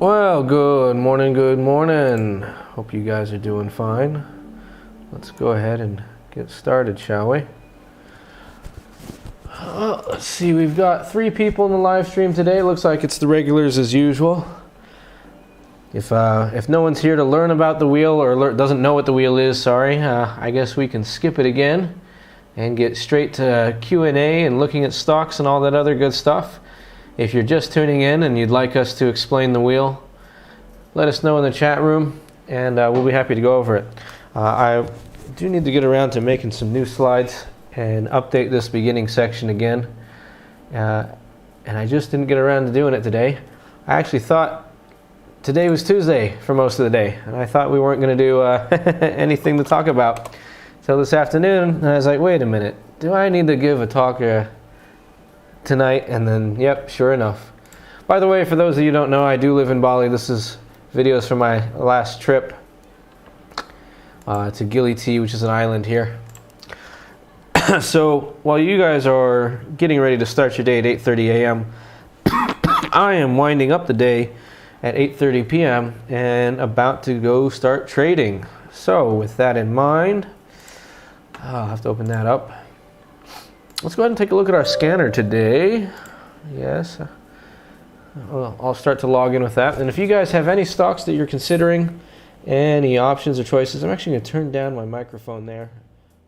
Well, good morning, good morning. Hope you guys are doing fine. Let's go ahead and get started, shall we? Let's see, we've got 3 people in the live stream today. Looks like it's the regulars as usual. If no one's here to learn about the wheel or doesn't know what the wheel is, I guess we can skip it again and get straight to Q&A and looking at stocks and all that other good stuff. If you're just tuning in and you'd like us to explain the wheel, let us know in the chat room and we'll be happy to go over it. I do need to get around to making some new slides and update this beginning section again. And I just didn't get around to doing it today. I actually thought today was Tuesday for most of the day, and I thought we weren't going to do anything to talk about till this afternoon. And I was like, wait a minute, do I need to give a talk tonight? And then, yep, sure enough. By the way, for those of you who don't know, I do live in Bali. This is videos from my last trip to Gili T, which is an island here. So while you guys are getting ready to start your day at 8:30 a.m., I am winding up the day at 8:30 p.m. and about to go start trading. So with that in mind, I'll have to open that up. Let's go ahead and take a look at our scanner today. Yes. Well, I'll start to log in with that. And if you guys have any stocks that you're considering, any options or choices, I'm actually going to turn down my microphone there.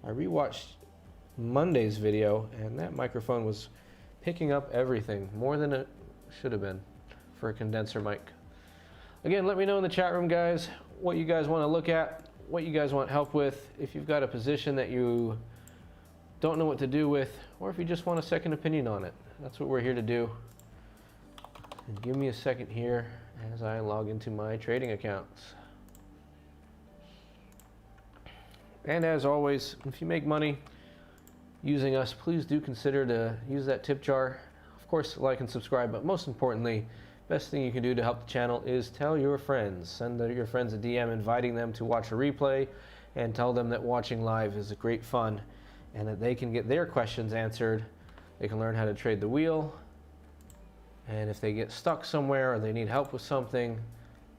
I rewatched Monday's video, and that microphone was picking up everything, more than it should have been for a condenser mic. Again, let me know in the chat room, guys, what you guys want to look at, what you guys want help with, if you've got a position that you don't know what to do with, or if you just want a second opinion on it. That's what we're here to do. And give me a second here as I log into my trading accounts. And as always, if you make money using us, please do consider to use that tip jar. Of course, like and subscribe, but most importantly, best thing you can do to help the channel is tell your friends. Send your friends a DM inviting them to watch a replay, and tell them that watching live is great fun and that they can get their questions answered. They can learn how to trade the wheel, and if they get stuck somewhere or they need help with something,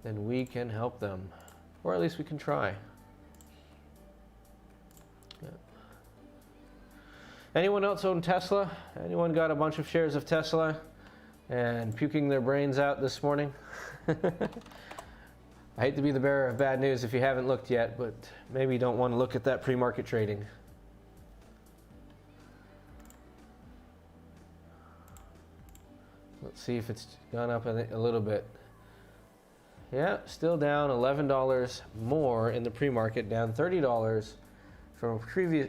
then we can help them, or at least we can try. Yeah. Anyone else own Tesla? Anyone got a bunch of shares of Tesla and puking their brains out this morning? I hate to be the bearer of bad news if you haven't looked yet, but maybe you don't want to look at that pre-market trading. Let's see if it's gone up a little bit. Yeah, still down $11 more in the pre-market, down $30 from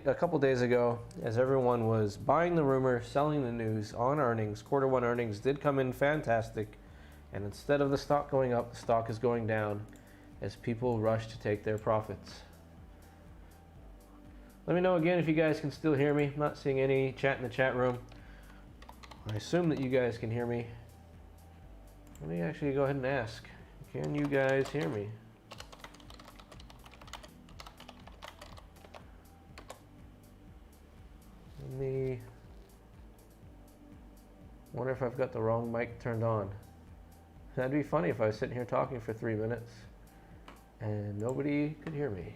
a couple days ago, as everyone was buying the rumor, selling the news on earnings. Q1 earnings did come in fantastic, and instead of the stock going up, the stock is going down as people rush to take their profits. Let me know again if you guys can still hear me. I'm not seeing any chat in the chat room. I assume that you guys can hear me. Let me actually go ahead and ask. Can you guys hear me? Let me wonder if I've got the wrong mic turned on. That'd be funny if I was sitting here talking for 3 minutes and nobody could hear me.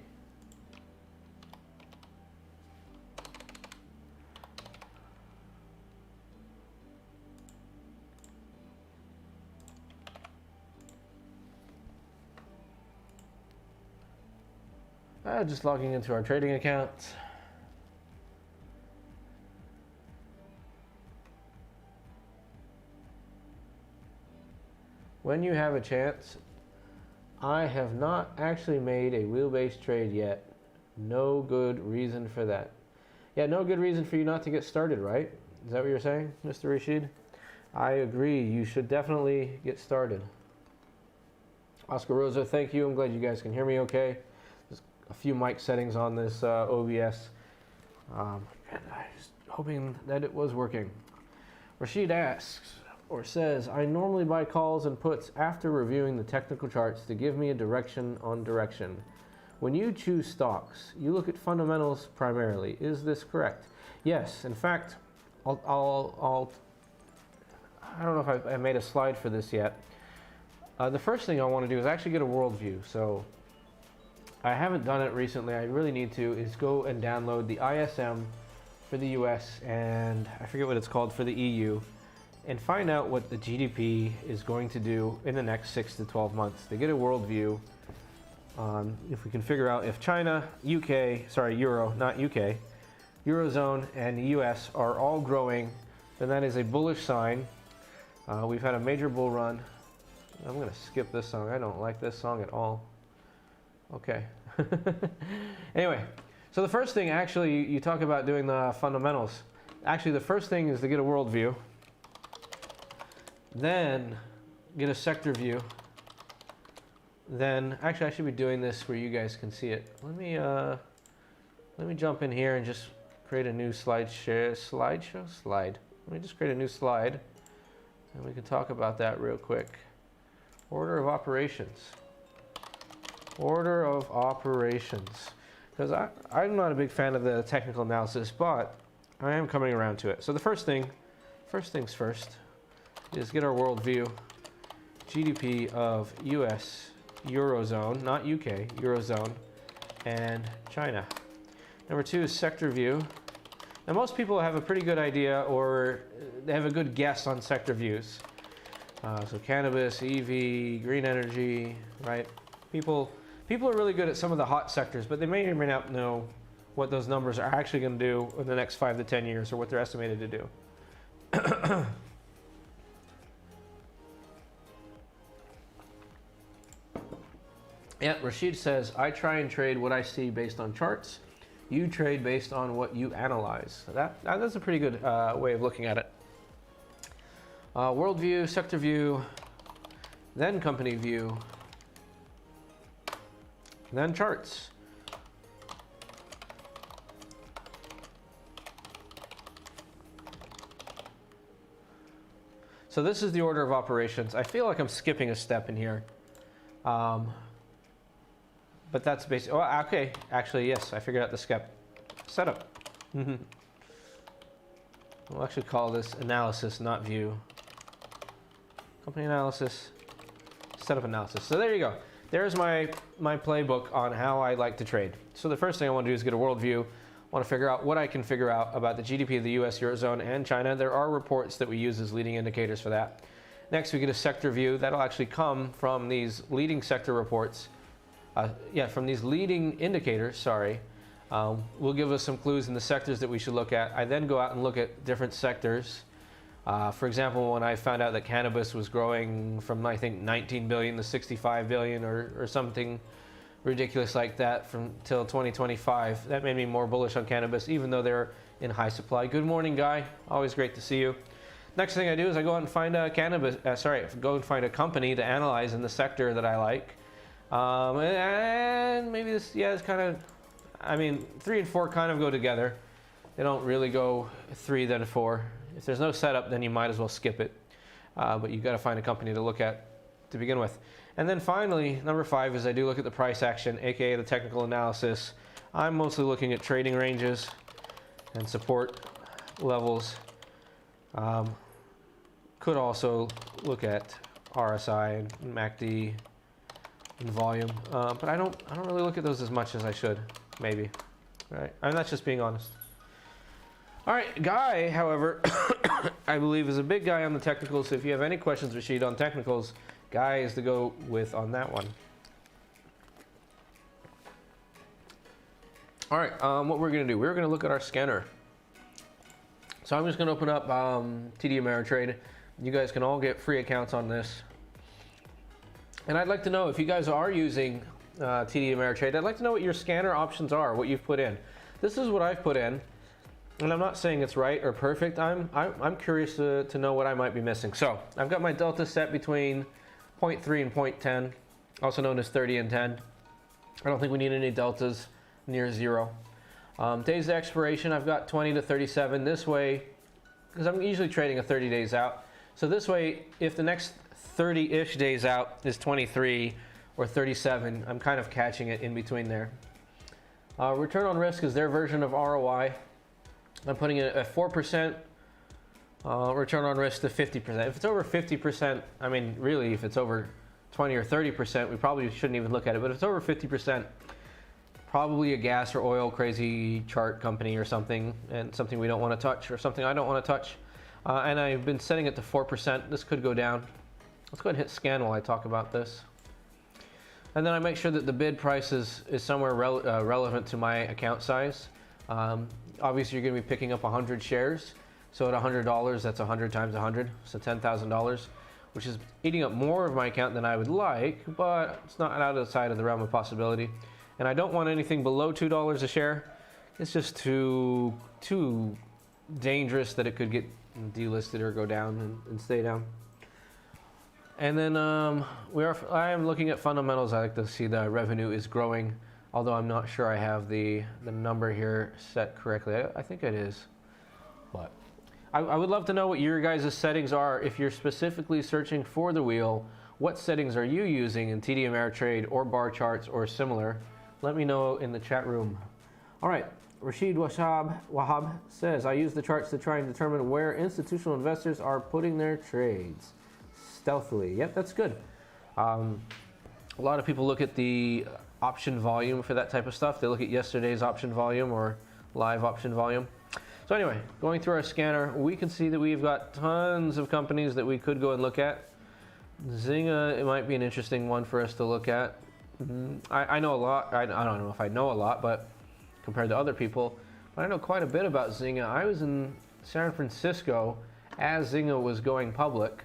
Just logging into our trading accounts. When you have a chance, I have not actually made a wheel-based trade yet. No good reason for that. Yeah, no good reason for you not to get started, right? Is that what you're saying, Mr. Rashid? I agree. You should definitely get started. Oscar Rosa, thank you. I'm glad you guys can hear me okay. A few mic settings on this OBS. And I was hoping that it was working. Rashid asks, or says, I normally buy calls and puts after reviewing the technical charts to give me a direction on direction. When you choose stocks, you look at fundamentals primarily. Is this correct? Yes. In fact, I don't know if I made a slide for this yet. The first thing I want to do is actually get a worldview. So I haven't done it recently. I really need to, is go and download the ISM for the US and I forget what it's called for the EU, and find out what the GDP is going to do in the next 6 to 12 months to get a worldview on if we can figure out if China, Euro, not UK, Eurozone and the US are all growing, then that is a bullish sign. We've had a major bull run. I'm going to skip this song. I don't like this song at all. Okay. Anyway, so the first thing, actually, you talk about doing the fundamentals. Actually, the first thing is to get a worldview. Then get a sector view. Then, actually, I should be doing this where you guys can see it. Let me jump in here and just create a new slide. Let me just create a new slide, and we can talk about that real quick. Order of operations. Order of operations. Because I'm not a big fan of the technical analysis, but I am coming around to it. So the first things first, is get our world view. GDP of US, Eurozone, not UK, Eurozone, and China. Number 2 is sector view. Now most people have a pretty good idea, or they have a good guess on sector views. So cannabis, EV, green energy, right? People are really good at some of the hot sectors, but they may or may not know what those numbers are actually going to do in the next 5 to 10 years, or what they're estimated to do. Yeah, Rashid says, I try and trade what I see based on charts. You trade based on what you analyze. That's a pretty good way of looking at it. World view, sector view, then company view, then charts. So this is the order of operations. I feel like I'm skipping a step in here. But that's basically, oh, okay, actually, yes, I figured out the setup. We'll actually call this analysis, not view. Company analysis, setup analysis. So there you go. There's my playbook on how I like to trade. So the first thing I want to do is get a world view. I want to figure out what I can figure out about the GDP of the US, Eurozone, and China. There are reports that we use as leading indicators for that. Next, we get a sector view. That'll actually come from these leading sector reports. From these leading indicators, sorry. Will give us some clues in the sectors that we should look at. I then go out and look at different sectors. For example, when I found out that cannabis was growing from, I think, 19 billion to 65 billion or something ridiculous like that from till 2025, that made me more bullish on cannabis, even though they're in high supply. Good morning, Guy. Always great to see you. Next thing I do is I go out and find a go and find a company to analyze in the sector that I like. And maybe this, it's kind of, 3 and 4 kind of go together. They don't really go 3 then 4. If there's no setup, then you might as well skip it. But you've got to find a company to look at to begin with. And then finally, number 5 is I do look at the price action, aka the technical analysis. I'm mostly looking at trading ranges and support levels. Could also look at RSI and MACD and volume, but I don't really look at those as much as I should, maybe. Right? That's just being honest. All right, Guy, however, I believe is a big guy on the technicals. So if you have any questions, Rashid, on technicals, Guy is to go with on that one. All right, what we're gonna do, we're gonna look at our scanner. So I'm just gonna open up TD Ameritrade. You guys can all get free accounts on this. And I'd like to know if you guys are using TD Ameritrade, I'd like to know what your scanner options are, what you've put in. This is what I've put in, and I'm not saying it's right or perfect. I'm curious to know what I might be missing. So I've got my delta set between 0.3 and 0.10, also known as 30 and 10. I don't think we need any deltas near 0. Days to expiration, I've got 20 to 37. This way, because I'm usually trading a 30 days out. So this way, if the next 30-ish days out is 23 or 37, I'm kind of catching it in between there. Return on risk is their version of ROI. I'm putting it at 4%, return on risk to 50%. If it's over 50%, really if it's over 20 or 30%, we probably shouldn't even look at it. But if it's over 50%, probably a gas or oil crazy chart company or something, and something we don't want to touch, or something I don't want to touch. And I've been setting it to 4%. This could go down. Let's go ahead and hit scan while I talk about this. And then I make sure that the bid price is somewhere relevant to my account size. Obviously, you're going to be picking up 100 shares. So at $100, that's 100 times 100, so $10,000, which is eating up more of my account than I would like, but it's not outside of the realm of possibility. And I don't want anything below $2 a share. It's just too dangerous that it could get delisted or go down and stay down. And then I am looking at fundamentals. I like to see the revenue is growing, although I'm not sure I have the number here set correctly. I think it is, but I would love to know what your guys' settings are. If you're specifically searching for the wheel, what settings are you using in TD Ameritrade or bar charts or similar? Let me know in the chat room. All right, Rashid Wahab says, I use the charts to try and determine where institutional investors are putting their trades stealthily. Yep, that's good. A lot of people look at the option volume for that type of stuff. They look at yesterday's option volume or live option volume. So anyway, going through our scanner, we can see that we've got tons of companies that we could go and look at. Zynga, it might be an interesting one for us to look at. I know a lot. I don't know if I know a lot, but compared to other people, but I know quite a bit about Zynga. I was in San Francisco as Zynga was going public,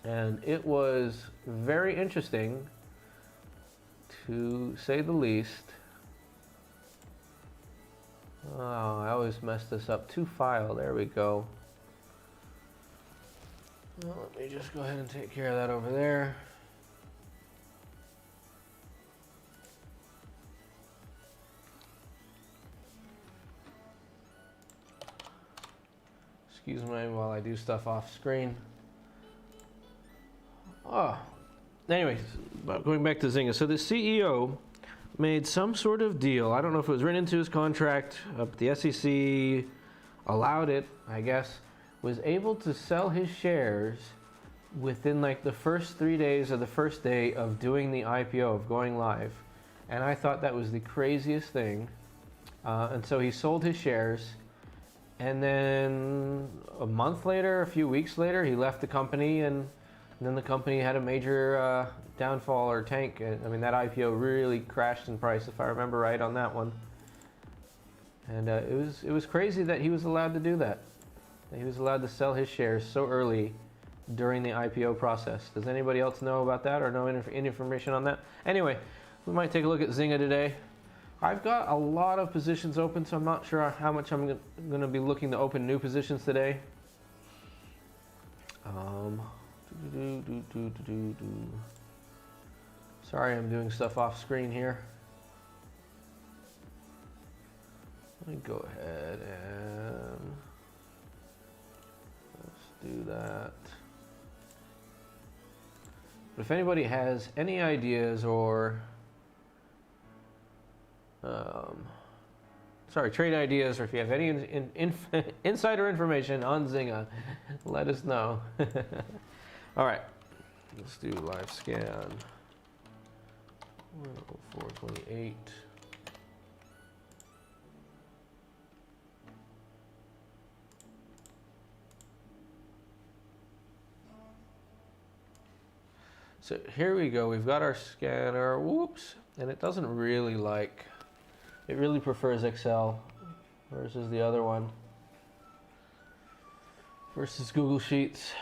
and it was very interesting, to say the least. Oh, I always mess this up. To file, there we go. Well, let me just go ahead and take care of that over there. Excuse me while I do stuff off screen. Oh, anyways, going back to Zynga. So the CEO made some sort of deal. I don't know if it was written into his contract, but the SEC allowed it, I guess, was able to sell his shares within like the first 3 days of the first day of doing the IPO, of going live. And I thought that was the craziest thing. And so he sold his shares, and then a month later, a few weeks later, he left the company, and then the company had a major downfall or tank. I mean, that IPO really crashed in price, if I remember right on that one. And it was crazy that he was allowed to do that. That he was allowed to sell his shares so early during the IPO process. Does anybody else know about that or know any information on that? Anyway, we might take a look at Zynga today. I've got a lot of positions open, so I'm not sure how much I'm going to be looking to open new positions today. Sorry, I'm doing stuff off screen here. Let me go ahead and let's do that. But if anybody has any ideas or trade ideas, or if you have any insider information on Zynga, let us know. All right, let's do live scan. 104.28. So here we go. We've got our scanner. Whoops, and it doesn't really like. It really prefers Excel versus the other one. Versus Google Sheets.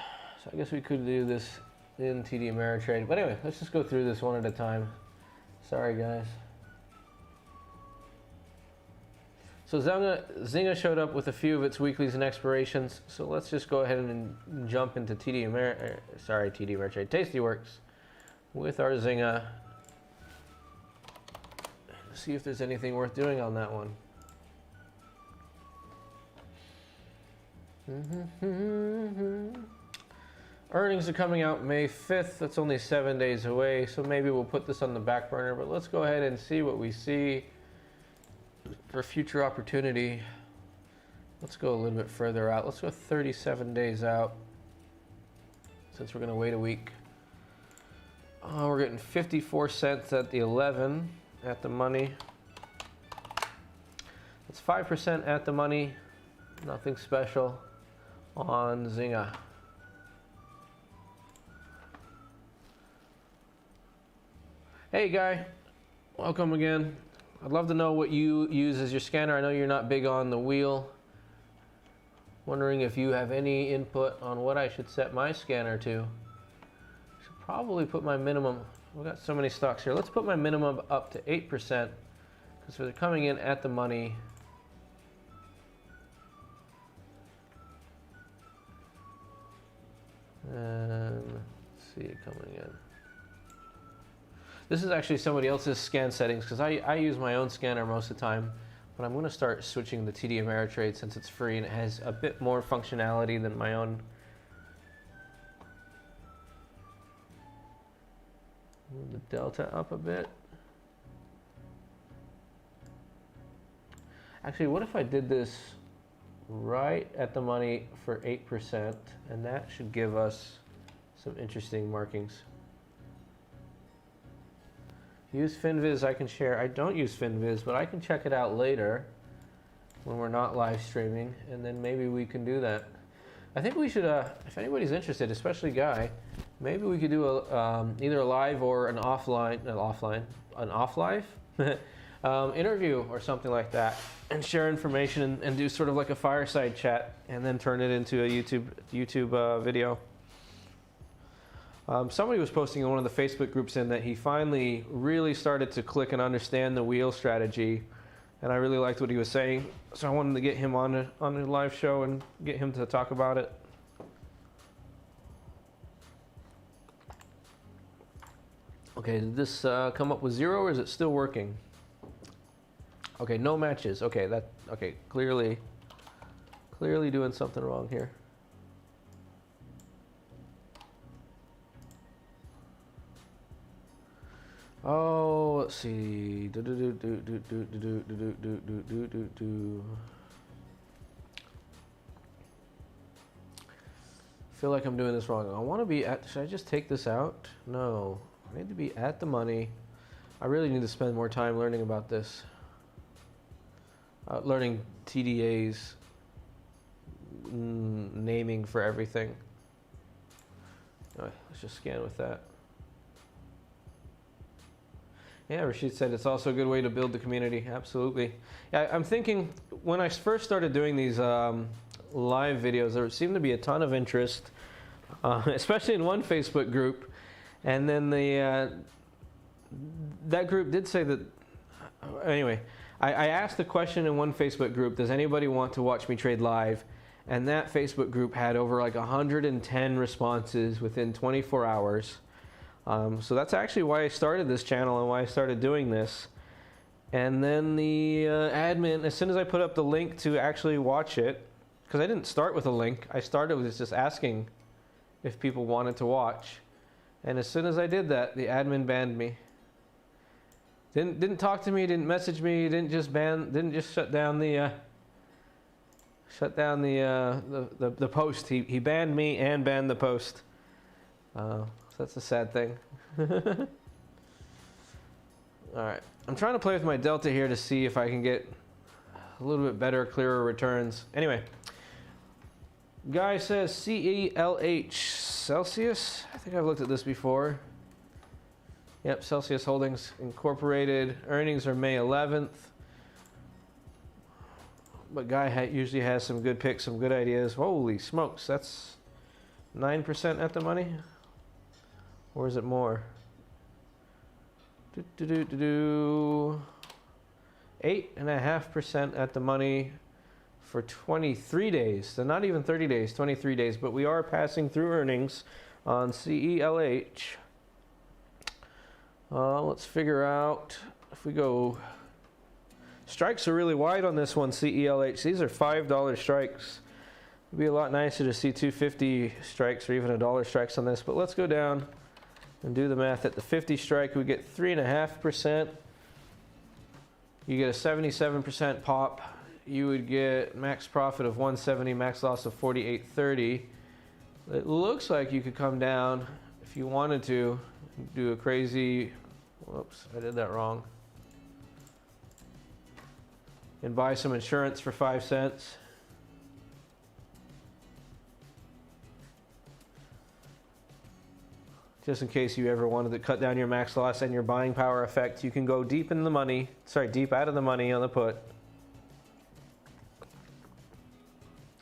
So I guess we could do this in TD Ameritrade. But anyway, let's just go through this one at a time. Sorry, guys. So Zynga showed up with a few of its weeklies and expirations. So let's just go ahead and jump into TD Ameritrade, Tastyworks with our Zynga. See if there's anything worth doing on that one. Earnings are coming out May 5th. That's only 7 days away, so maybe we'll put this on the back burner, but let's go ahead and see what we see for future opportunity. Let's go a little bit further out. Let's go 37 days out, since we're going to wait a week. Oh, we're getting 54 cents at the 11 at the money. It's 5% at the money. Nothing special on Zynga. Hey guy, welcome again. I'd love to know what you use as your scanner. I know you're not big on the wheel. Wondering if you have any input on what I should set my scanner to. Should probably put my minimum. We've got so many stocks here. Let's put my minimum up to 8% because they're coming in at the money. And let's see it coming in. This is actually somebody else's scan settings because I use my own scanner most of the time, but I'm going to start switching to TD Ameritrade since it's free and it has a bit more functionality than my own. Move the delta up a bit. Actually, what if I did this right at the money for 8%, and that should give us some interesting markings. Use FinViz, I can share. I don't use FinViz, but I can check it out later when we're not live streaming, and then maybe we can do that. I think we should, if anybody's interested, especially Guy, maybe we could do a, either a live or an offline, an off-live interview or something like that, and share information and do sort of like a fireside chat, and then turn it into a YouTube video. Somebody was posting in one of the Facebook groups in that he finally really started to click and understand the wheel strategy, and I really liked what he was saying, so I wanted to get him on a live show and get him to talk about it. Okay, did this come up with 0 or is it still working? Okay, no matches. Okay, clearly doing something wrong here. Oh, let's see. Feel like I'm doing this wrong. I want to be at. Should I just take this out? No, I need to be at the money. I really need to spend more time learning about this. Learning TDA's naming for everything. Let's just scan with that. Yeah, Rashid said it's also a good way to build the community. Absolutely. Yeah, I'm thinking when I first started doing these live videos, there seemed to be a ton of interest, especially in one Facebook group. And then that group did say that, anyway, I asked the question in one Facebook group, does anybody want to watch me trade live? And that Facebook group had over like 110 responses within 24 hours. So that's actually why I started this channel and why I started doing this. And then the admin, as soon as I put up the link to actually watch it, because I didn't start with a link, I started with just asking if people wanted to watch. And as soon as I did that, the admin banned me. Didn't talk to me, didn't message me, didn't just shut down the post. He banned me and banned the post. So that's a sad thing. Alright, I'm trying to play with my delta here to see if I can get a little bit better, clearer returns. Anyway, Guy says CELH, Celsius. I think I've looked at this before. Yep, Celsius Holdings Incorporated. Earnings are May 11th. But Guy usually has some good picks, some good ideas. Holy smokes, that's 9% at the money? Or is it more? 8.5% at the money for 23 days. So not even 30 days, 23 days. But we are passing through earnings on CELH. Let's figure out if we go. Strikes are really wide on this one, CELH. These are $5 strikes. It'd be a lot nicer to see 250 strikes or even $1 strikes on this. But let's go down and do the math. At the 50 strike, we get 3.5%. You get a 77% pop. You would get max profit of 170, max loss of 48.30. It looks like you could come down if you wanted to Do a crazy, whoops, I did that wrong. And buy some insurance for 5 cents. Just in case you ever wanted to cut down your max loss and your buying power effect, you can go deep in the money, deep out of the money on the put.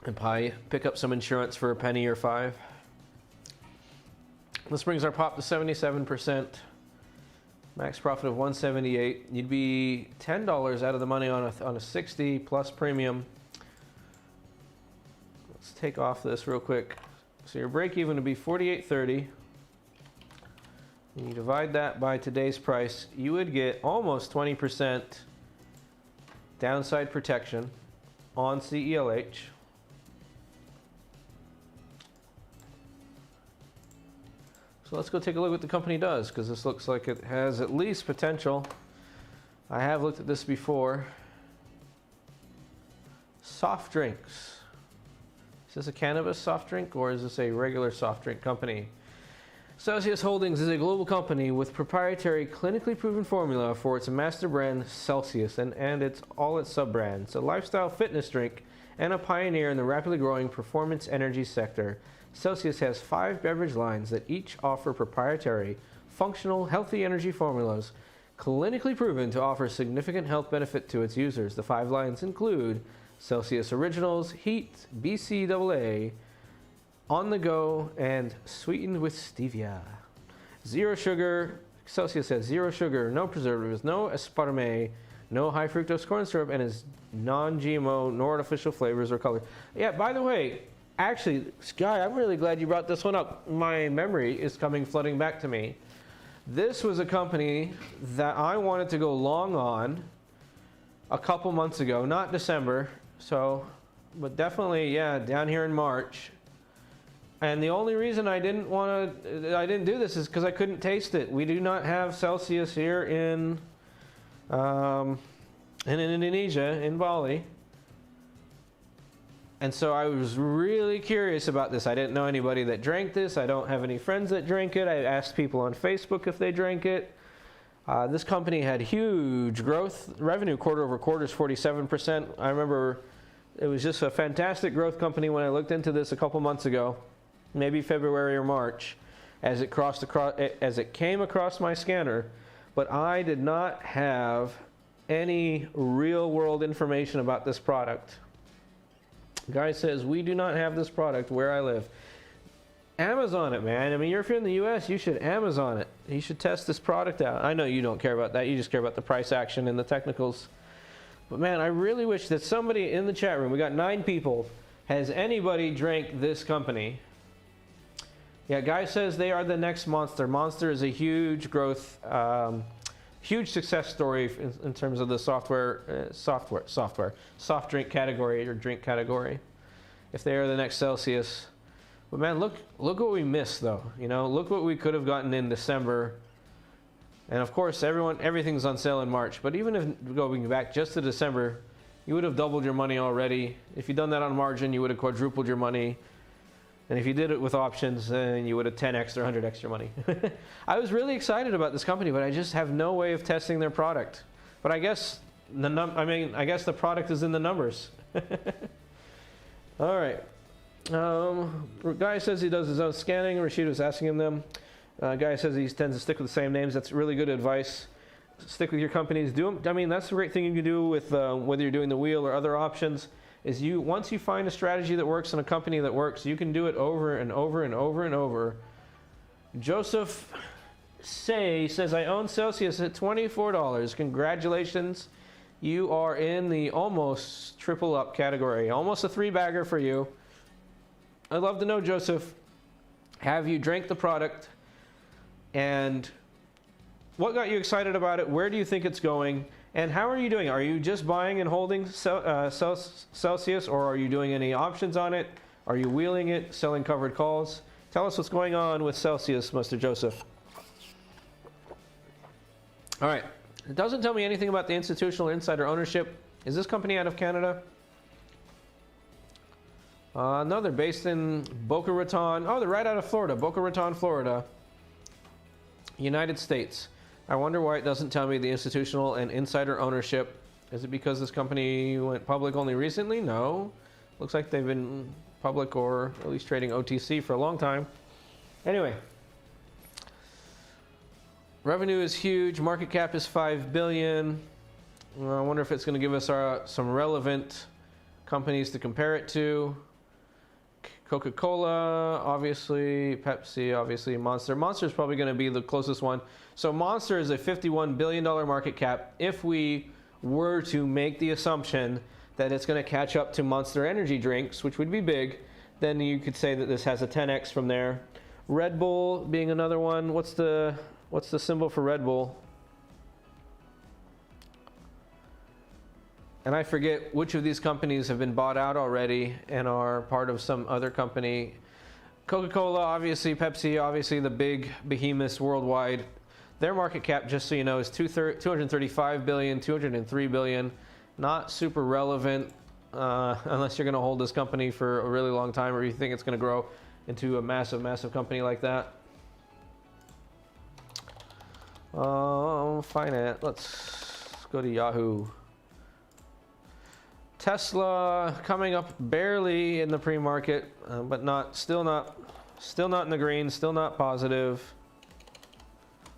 And pick up some insurance for a penny or 5. This brings our pop to 77%. Max profit of 178. You'd be $10 out of the money on a 60 plus premium. Let's take off this real quick. So your break even would be 48.30. And you divide that by today's price, you would get almost 20% downside protection on CELH. So let's go take a look at what the company does, because this looks like it has at least potential. I have looked at this before. Soft drinks. Is this a cannabis soft drink or is this a regular soft drink company? Celsius Holdings is a global company with proprietary clinically proven formula for its master brand Celsius and all its sub-brands. A lifestyle fitness drink and a pioneer in the rapidly growing performance energy sector. Celsius has 5 beverage lines that each offer proprietary, functional, healthy energy formulas clinically proven to offer significant health benefit to its users. The 5 lines include Celsius Originals, Heat, BCAA, On the Go, and Sweetened with Stevia. Zero sugar. Celsius has zero sugar, no preservatives, no aspartame, no high fructose corn syrup, and is non-GMO, no artificial flavors or color. Yeah, by the way, actually, Sky, I'm really glad you brought this one up. My memory is coming flooding back to me. This was a company that I wanted to go long on a couple months ago, not December, but definitely, yeah, down here in March. And the only reason I didn't do this is because I couldn't taste it. We do not have Celsius here in Indonesia, in Bali. And so I was really curious about this. I didn't know anybody that drank this. I don't have any friends that drank it. I asked people on Facebook if they drank it. This company had huge growth. Revenue quarter over quarter is 47%. I remember it was just a fantastic growth company when I looked into this a couple months ago, maybe February or March, as it came across my scanner. But I did not have any real world information about this product. Guy says, we do not have this product where I live. Amazon it, man. I mean, if you're in the US, you should Amazon it. You should test this product out. I know you don't care about that. You just care about the price action and the technicals. But man, I really wish that somebody in the chat room, we got 9 people, has anybody drank this company? Yeah, Guy says they are the next Monster. Monster is a huge growth, huge success story in terms of the soft drink category or drink category. If they are the next Celsius. But man, look what we missed though. You know, look what we could have gotten in December. And of course, everything's on sale in March. But even if going back just to December, you would have doubled your money already. If you'd done that on margin, you would have quadrupled your money. And if you did it with options, then you would have 10x or 100x your money. I was really excited about this company, but I just have no way of testing their product. But I guess the product is in the numbers. All right. Guy says he does his own scanning. Rashid was asking him them. Guy says he tends to stick with the same names. That's really good advice. Stick with your companies. That's the great thing you can do with whether you're doing the wheel or other options. Is once you find a strategy that works and a company that works, you can do it over and over and over and over. Joseph says, I own Celsius at $24. Congratulations. You are in the almost triple up category. Almost a 3-bagger for you. I'd love to know, Joseph, have you drank the product? And what got you excited about it? Where do you think it's going? And how are you doing? Are you just buying and holding Celsius, or are you doing any options on it? Are you wheeling it, selling covered calls? Tell us what's going on with Celsius, Mr. Joseph. All right. It doesn't tell me anything about the institutional insider ownership. Is this company out of Canada? No, they're based in Boca Raton. Oh, they're right out of Florida, Boca Raton, Florida. United States. I wonder why it doesn't tell me the institutional and insider ownership. Is it because this company went public only recently? No. Looks like they've been public or at least trading OTC for a long time. Anyway. Revenue is huge. Market cap is $5 billion. I wonder if it's going to give us some relevant companies to compare it to. Coca-Cola, obviously. Pepsi, obviously. Monster. Monster is probably going to be the closest one. So Monster is a $51 billion market cap. If we were to make the assumption that it's going to catch up to Monster energy drinks, which would be big, then you could say that this has a 10x from there. Red Bull being another one. What's the symbol for Red Bull? And I forget which of these companies have been bought out already and are part of some other company. Coca-Cola, obviously. Pepsi, obviously the big behemoths worldwide. Their market cap, just so you know, is $235 billion, $203 billion. Not super relevant unless you're going to hold this company for a really long time or you think it's going to grow into a massive, massive company like that. Finance. Let's go to Yahoo. Tesla coming up barely in the pre-market, but still not in the green, still not positive.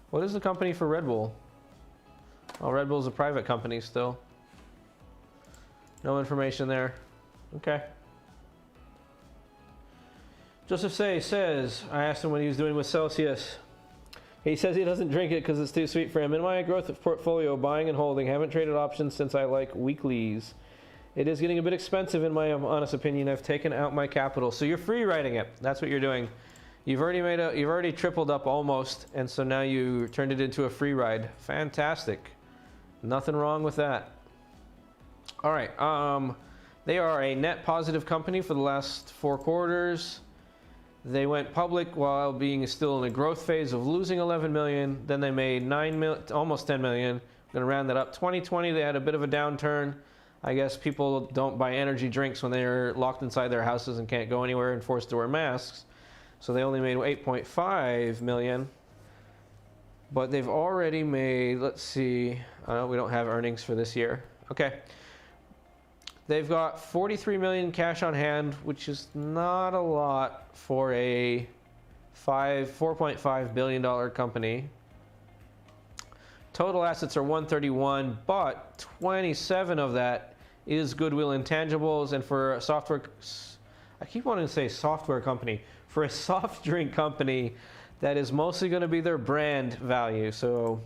What is the company for Red Bull? Oh, Red Bull's a private company still. No information there. Okay. Joseph Say says, I asked him what he was doing with Celsius. He says he doesn't drink it because it's too sweet for him. In my growth portfolio, buying and holding, haven't traded options since I like weeklies. It is getting a bit expensive in my honest opinion. I've taken out my capital. So you're free riding it. That's what you're doing. You've already tripled up almost, and so now you turned it into a free ride. Fantastic. Nothing wrong with that. All right. They are a net positive company for the last 4 quarters. They went public while being still in a growth phase of losing 11 million. Then they made almost 10 million. I'm going to round that up. 2020, they had a bit of a downturn. I guess people don't buy energy drinks when they're locked inside their houses and can't go anywhere and forced to wear masks. So they only made 8.5 million. But they've already made, let's see, we don't have earnings for this year. Okay. They've got 43 million cash on hand, which is not a lot for a $4.5 billion company. Total assets are 131, but 27 of that is goodwill intangibles. And for a software, I keep wanting to say software company, for a soft drink company, that is mostly going to be their brand value. So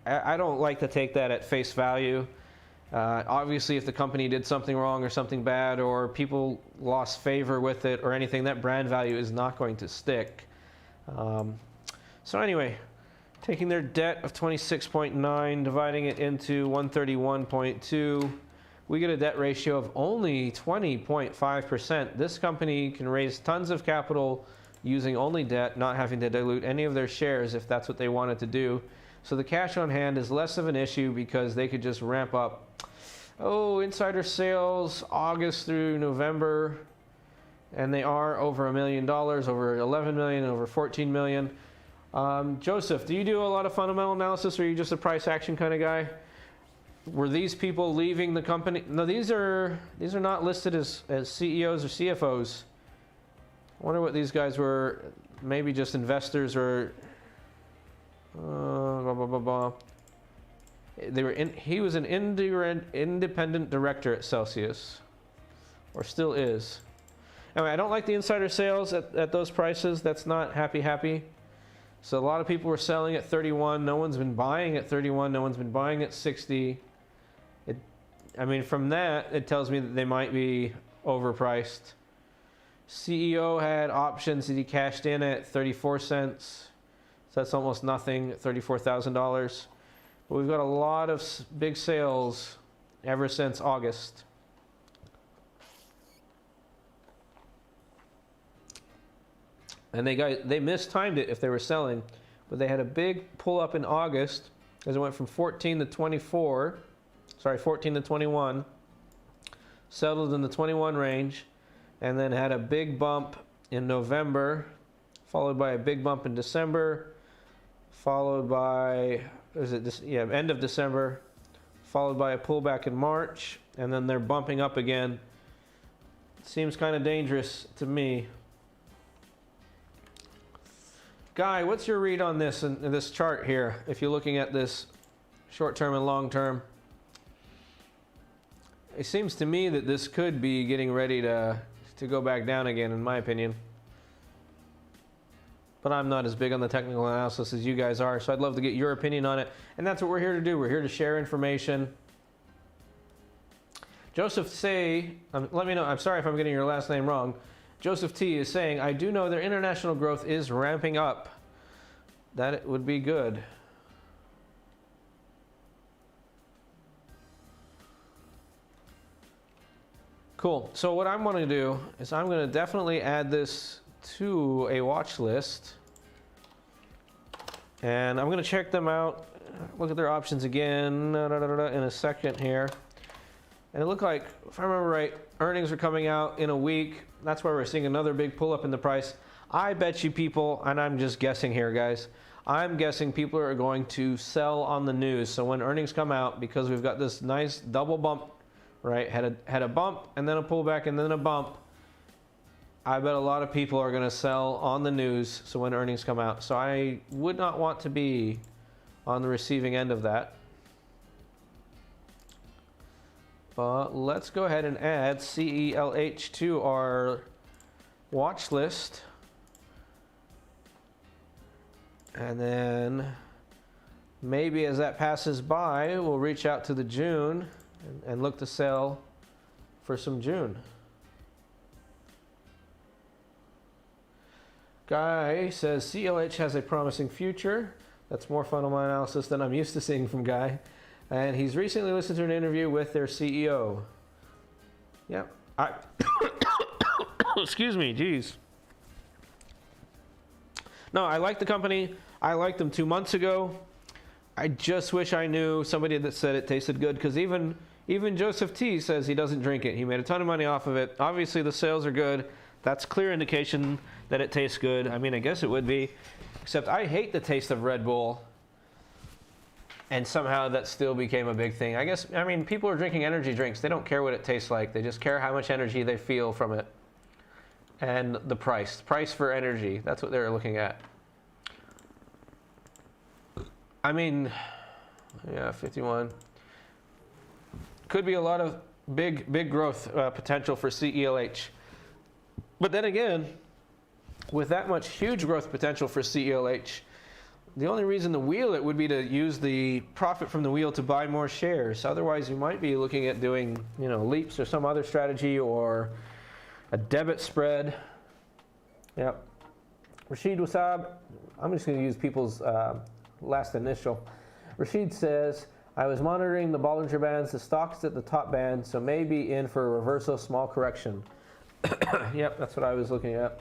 I don't like to take that at face value. Obviously, if the company did something wrong or something bad or people lost favor with it or anything, that brand value is not going to stick. So anyway, taking their debt of 26.9, dividing it into 131.2, we get a debt ratio of only 20.5%. This company can raise tons of capital using only debt, not having to dilute any of their shares if that's what they wanted to do. So the cash on hand is less of an issue because they could just ramp up. Oh, insider sales, August through November, and they are over $1 million, over 11 million, over 14 million. Joseph, do you do a lot of fundamental analysis, or are you just a price action kind of guy? Were these people leaving the company? No, these are not listed as CEOs or CFOs. I wonder what these guys were. Maybe just investors or blah, blah, blah, blah. He was an independent director at Celsius, or still is. Anyway, I don't like the insider sales at those prices. That's not happy. So a lot of people were selling at 31. No one's been buying at 31. No one's been buying at 60. From that, it tells me that they might be overpriced. CEO had options that he cashed in at 34 cents. So that's almost nothing, $34,000. But we've got a lot of big sales ever since August. And they mistimed it if they were selling, but they had a big pull up in August as it went from 14 to 21, settled in the 21 range, and then had a big bump in November, followed by a big bump in December, followed by, is it this? Yeah, end of December, followed by a pullback in March, and then they're bumping up again. Seems kind of dangerous to me. Guy, what's your read on this and this chart here? If you're looking at this short-term and long-term, it seems to me that this could be getting ready to go back down again, in my opinion. But I'm not as big on the technical analysis as you guys are, so I'd love to get your opinion on it. And that's what we're here to do. We're here to share information. Joseph Say, let me know, I'm sorry if I'm getting your last name wrong. Joseph T is saying, I do know their international growth is ramping up. That it would be good. Cool. So what I'm going to do is I'm going to definitely add this to a watch list. And I'm going to check them out, look at their options again in a second here. And it looked like, if I remember right, earnings are coming out in a week. That's why we're seeing another big pull up in the price. I bet you people, and I'm just guessing here, guys, I'm guessing people are going to sell on the news. So when earnings come out, because we've got this nice double bump, right? Had a bump and then a pullback and then a bump. I bet a lot of people are going to sell on the news. So when earnings come out, so I would not want to be on the receiving end of that. But let's go ahead and add CELH to our watch list. And then maybe as that passes by, we'll reach out to the June and look to sell for some June. Guy says CLH has a promising future. That's more fundamental analysis than I'm used to seeing from Guy. And he's recently listened to an interview with their CEO. Yep. Excuse me, geez. No, I like the company. I liked them 2 months ago. I just wish I knew somebody that said it tasted good, because even Joseph T says he doesn't drink it. He made a ton of money off of it. Obviously the sales are good. That's clear indication that it tastes good. I mean, I guess it would be, except I hate the taste of Red Bull. And somehow that still became a big thing. I mean, people are drinking energy drinks. They don't care what it tastes like. They just care how much energy they feel from it. And the price for energy. That's what they're looking at. I mean, yeah, 51. Could be a lot of big growth potential for CELH. But then again, with that much huge growth potential for CELH, the only reason to wheel it would be to use the profit from the wheel to buy more shares. Otherwise, you might be looking at doing, leaps or some other strategy, or a debit spread. Yep. Rashid Wasab, I'm just going to use people's last initial. Rashid says, I was monitoring the Bollinger Bands. The stock's at the top band, so maybe in for a reversal, small correction. Yep, that's what I was looking at.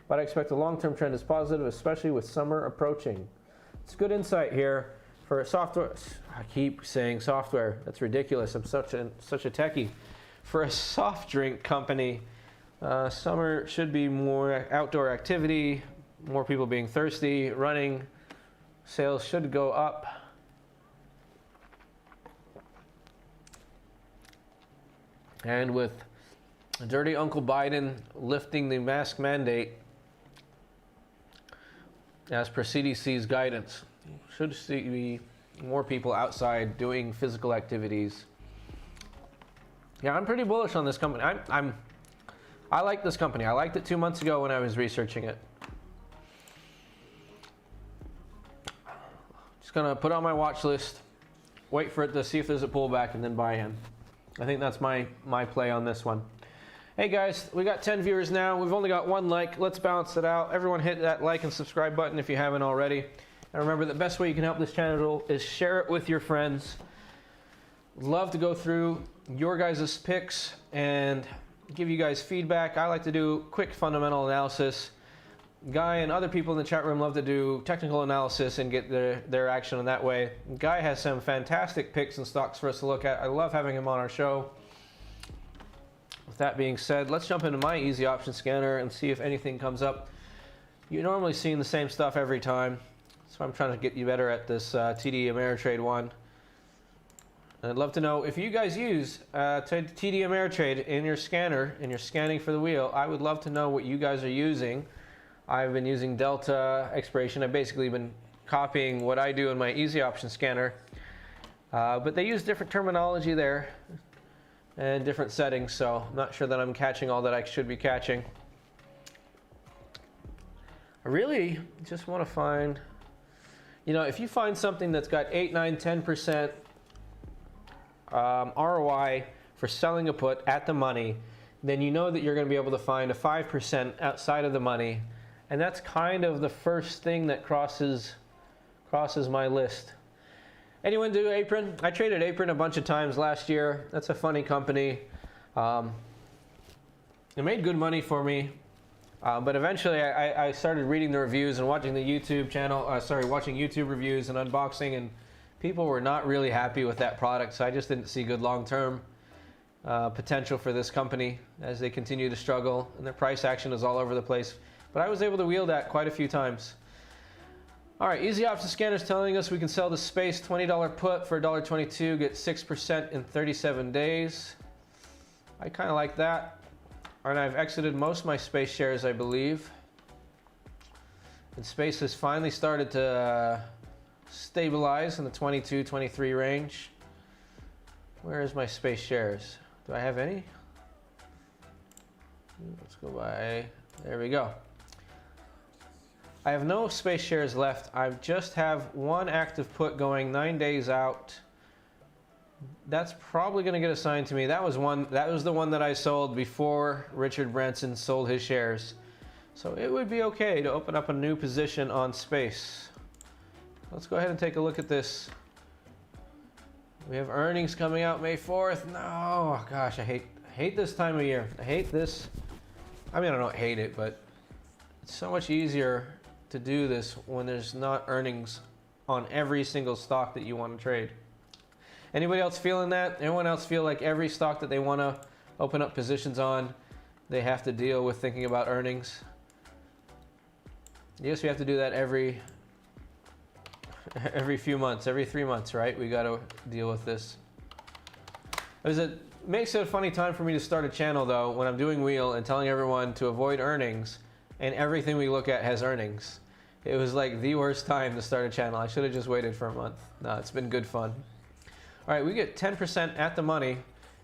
But I expect the long-term trend is positive, especially with summer approaching. It's good insight here for a software. I keep saying software. That's ridiculous. I'm such a techie. For a soft drink company, summer should be more outdoor activity, more people being thirsty, running. Sales should go up. And with dirty Uncle Biden lifting the mask mandate, as per CDC's guidance, should see more people outside doing physical activities. Yeah, I'm pretty bullish on this company. I like this company. I liked it 2 months ago when I was researching it. Just gonna put it on my watch list, wait for it to see if there's a pullback, and then buy in. I think that's my play on this one. Hey guys, we got 10 viewers now. We've only got 1 like. Let's balance it out. Everyone hit that like and subscribe button if you haven't already. And remember, the best way you can help this channel is share it with your friends. Love to go through your guys' picks and give you guys feedback. I like to do quick fundamental analysis. Guy and other people in the chat room love to do technical analysis and get their action in that way. Guy has some fantastic picks and stocks for us to look at. I love having him on our show. With that being said, let's jump into my easy option scanner and see if anything comes up. You're normally seeing the same stuff every time. So I'm trying to get you better at this TD Ameritrade one. And I'd love to know if you guys use TD Ameritrade in your scanner, and you're scanning for the wheel. I would love to know what you guys are using. I've been using Delta expiration. I've basically been copying what I do in my Easy Option scanner. But they use different terminology there and different settings, so I'm not sure that I'm catching all that I should be catching. I really just want to find, you know, if you find something that's got 8, 9, 10% ROI for selling a put at the money, then you know that you're going to be able to find a 5% outside of the money. And that's kind of the first thing that crosses my list. Anyone do Apron? I traded Apron a bunch of times last year. That's a funny company. It made good money for me. But eventually I started reading the reviews and watching the YouTube channel, watching YouTube reviews and unboxing, and people were not really happy with that product, so I just didn't see good long-term potential for this company as they continue to struggle, and their price action is all over the place. But I was able to wheel that quite a few times. All right, Easy Option Scanner is telling us we can sell the Space $20 put for $1.22, get 6% in 37 days. I kind of like that. And I've exited most of my Space shares, I believe. And Space has finally started to stabilize in the 22, 23 range. Where is my Space shares? Do I have any? Let's go by, there we go. I have no Space shares left. I just have one active put going 9 days out. That's probably going to get assigned to me. That was the one that I sold before Richard Branson sold his shares. So it would be okay to open up a new position on Space. Let's go ahead and take a look at this. We have earnings coming out May 4th. No, gosh, I hate this time of year. I hate this. I mean, I don't hate it, but it's so much easier to do this when there's not earnings on every single stock that you want to trade. Anybody else feeling that? Anyone else feel like every stock that they want to open up positions on, they have to deal with thinking about earnings? Yes, we have to do that every few months, every 3 months, right? We got to deal with this. It makes it a funny time for me to start a channel though, when I'm doing wheel and telling everyone to avoid earnings, and everything we look at has earnings. It was like the worst time to start a channel. I should have just waited for a month. No, it's been good fun. All right, we get 10% at the money.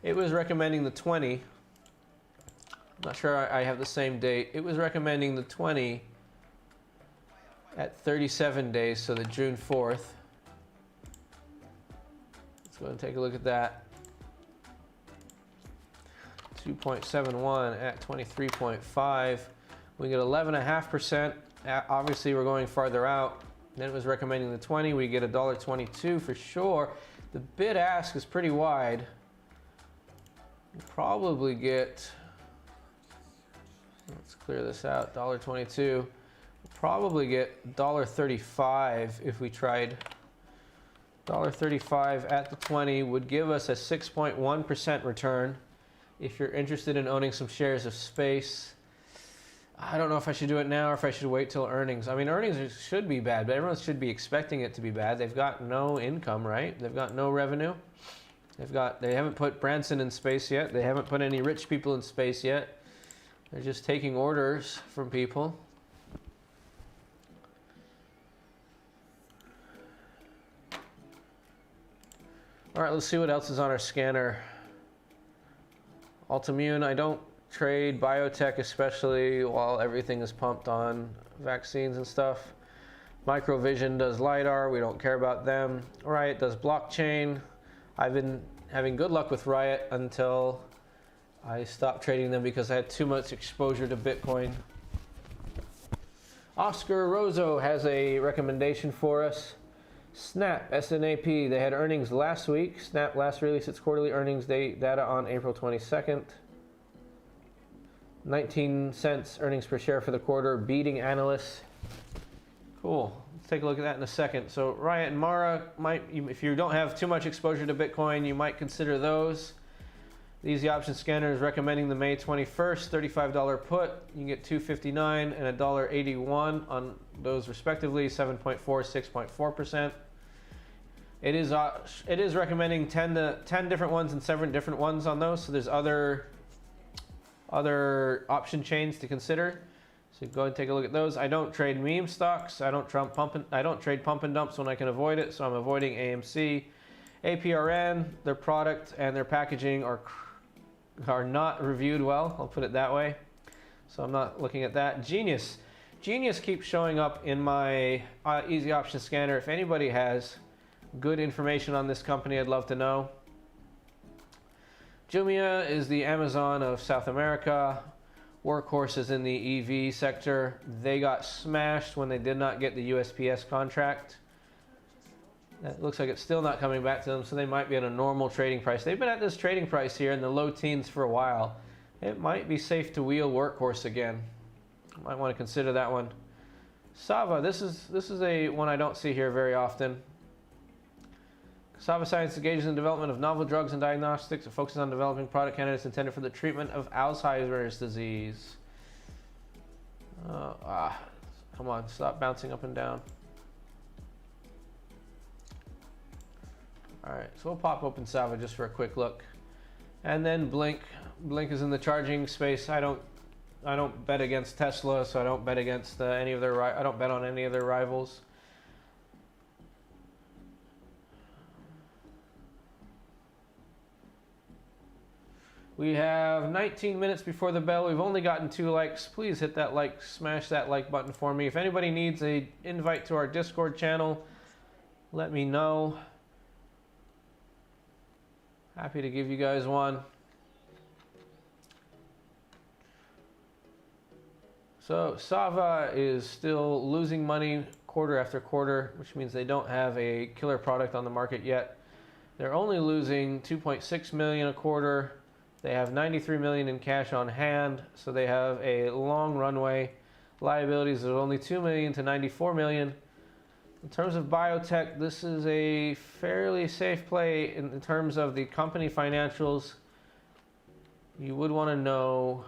It was recommending the 20. I'm not sure I have the same date. It was recommending the 20 at 37 days, so the June 4th. Let's go ahead and take a look at that. 2.71 at 23.5. We get 11.5%. Obviously, we're going farther out. Then it was recommending the 20. We get $1.22 for sure. The bid ask is pretty wide. You probably get, let's clear this out, $1.22. We'll probably get $1.35 if we tried. $1.35 at the 20 would give us a 6.1% return. If you're interested in owning some shares of Space, I don't know if I should do it now or if I should wait till earnings. I mean, earnings should be bad, but everyone should be expecting it to be bad. They've got no income, right? They've got no revenue. They haven't put Branson in Space yet. They haven't put any rich people in Space yet. They're just taking orders from people. All right, let's see what else is on our scanner. Altimmune, I don't trade biotech, especially while everything is pumped on vaccines and stuff. Microvision does LiDAR, we don't care about them. Riot does blockchain. I've been having good luck with Riot until I stopped trading them because I had too much exposure to Bitcoin. Oscar Rozo has a recommendation for us. Snap, SNAP, they had earnings last week. Snap last released its quarterly earnings data on April 22nd. 19 cents earnings per share for the quarter, beating analysts. Cool. Let's take a look at that in a second. So Riot and Mara, if you don't have too much exposure to Bitcoin, you might consider those. The Easy Option Scanner is recommending the May 21st $35 put. You can get $2.59 and $1.81 on those respectively, 7.4, 6.4%. It is recommending 10 different ones and 7 different ones on those. So there's other option chains to consider. So go ahead and take a look at those. I don't trade meme stocks. I don't trade pump and dumps when I can avoid it. So I'm avoiding AMC, APRN. Their product and their packaging are not reviewed well. I'll put it that way. So I'm not looking at that. Genius keeps showing up in my Easy Option Scanner. If anybody has good information on this company, I'd love to know. Jumia is the Amazon of South America. Workhorse is in the EV sector. They got smashed when they did not get the USPS contract. That looks like it's still not coming back to them, so they might be at a normal trading price. They've been at this trading price here in the low teens for a while. It might be safe to wheel Workhorse again. Might want to consider that one. Sava, this is a one I don't see here very often. Sava Science engages in the development of novel drugs and diagnostics. It focuses on developing product candidates intended for the treatment of Alzheimer's disease. Come on, stop bouncing up and down. All right, so we'll pop open Sava just for a quick look. And then Blink. Blink is in the charging space. I don't bet against Tesla, so I don't bet against any of their. I don't bet on any of their rivals. We have 19 minutes before the bell. We've only gotten 2 likes. Please hit that like, smash that like button for me. If anybody needs an invite to our Discord channel, let me know. Happy to give you guys one. So Sava is still losing money quarter after quarter, which means they don't have a killer product on the market yet. They're only losing 2.6 million a quarter. They have 93 million in cash on hand, so they have a long runway. Liabilities of only 2 million to 94 million. In terms of biotech, this is a fairly safe play in terms of the company financials. You would want to know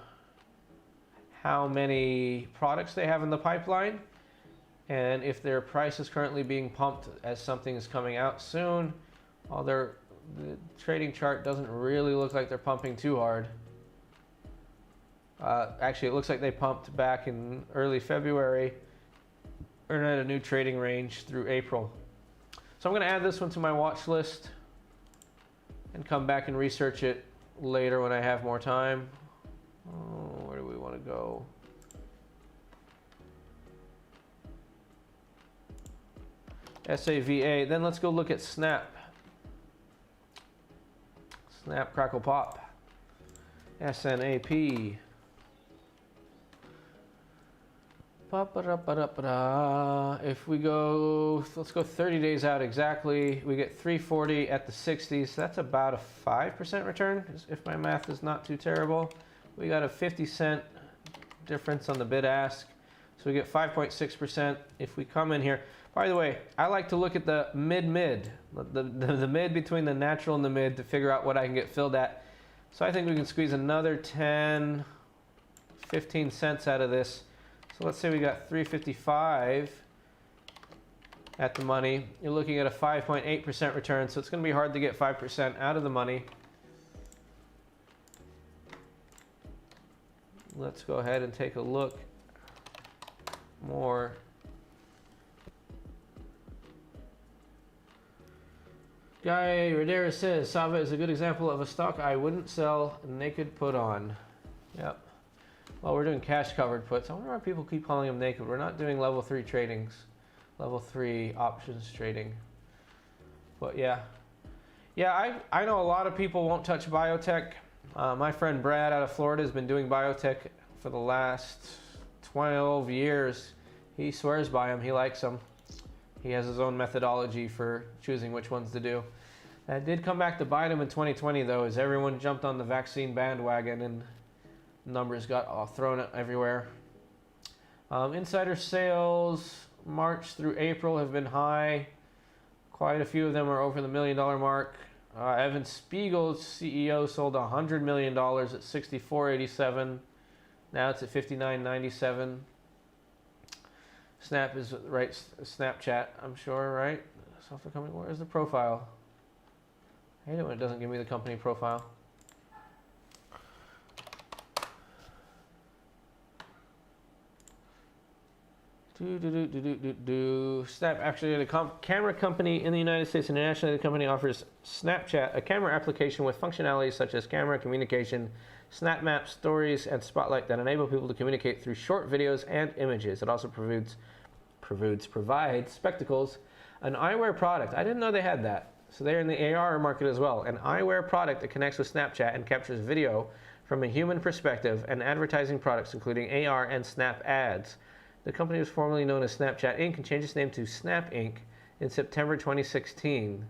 how many products they have in the pipeline and if their price is currently being pumped as something is coming out soon. The trading chart doesn't really look like they're pumping too hard. Actually, it looks like they pumped back in early February and at a new trading range through April. So I'm going to add this one to my watch list and come back and research it later when I have more time. Where do we want to go? SAVA. Then let's go look at Snap. Snap, crackle, pop. SNAP. If we go, let's go 30 days out exactly. We get 340 at the 60s. So that's about a 5% return, if my math is not too terrible. We got a 50-cent difference on the bid ask. So we get 5.6%. If we come in here, by the way, I like to look at the mid, the mid between the natural and the mid to figure out what I can get filled at. So I think we can squeeze another 10, 15 cents out of this. So let's say we got 355 at the money. You're looking at a 5.8% return, so it's going to be hard to get 5% out of the money. Let's go ahead and take a look more. Guy Rodera says, Sava is a good example of a stock I wouldn't sell naked put on. Yep. Well, we're doing cash covered puts. I wonder why people keep calling them naked. We're not doing level 3 tradings. Level 3 options trading. But yeah. Yeah, I know a lot of people won't touch biotech. My friend Brad out of Florida has been doing biotech for the last 12 years. He swears by them. He likes them. He has his own methodology for choosing which ones to do. That did come back to bite him in 2020, though, as everyone jumped on the vaccine bandwagon and numbers got all thrown everywhere. Insider sales, March through April, have been high. Quite a few of them are over the $1 million mark. Evan Spiegel, CEO, sold $100 million at $64.87. Now it's at $59.97. Snap is right. Snapchat, I'm sure, right? Software company. Where is the profile? I hate it when it doesn't give me the company profile. Snap, actually, a camera company in the United States. Internationally, the company offers Snapchat, a camera application with functionalities such as camera communication, snap maps, stories, and spotlight that enable people to communicate through short videos and images. It also provides spectacles, an eyewear product. I didn't know they had that. So they're in the AR market as well. An eyewear product that connects with Snapchat and captures video from a human perspective, and advertising products including AR and Snap ads. The company was formerly known as Snapchat Inc. and changed its name to Snap Inc. in September 2016.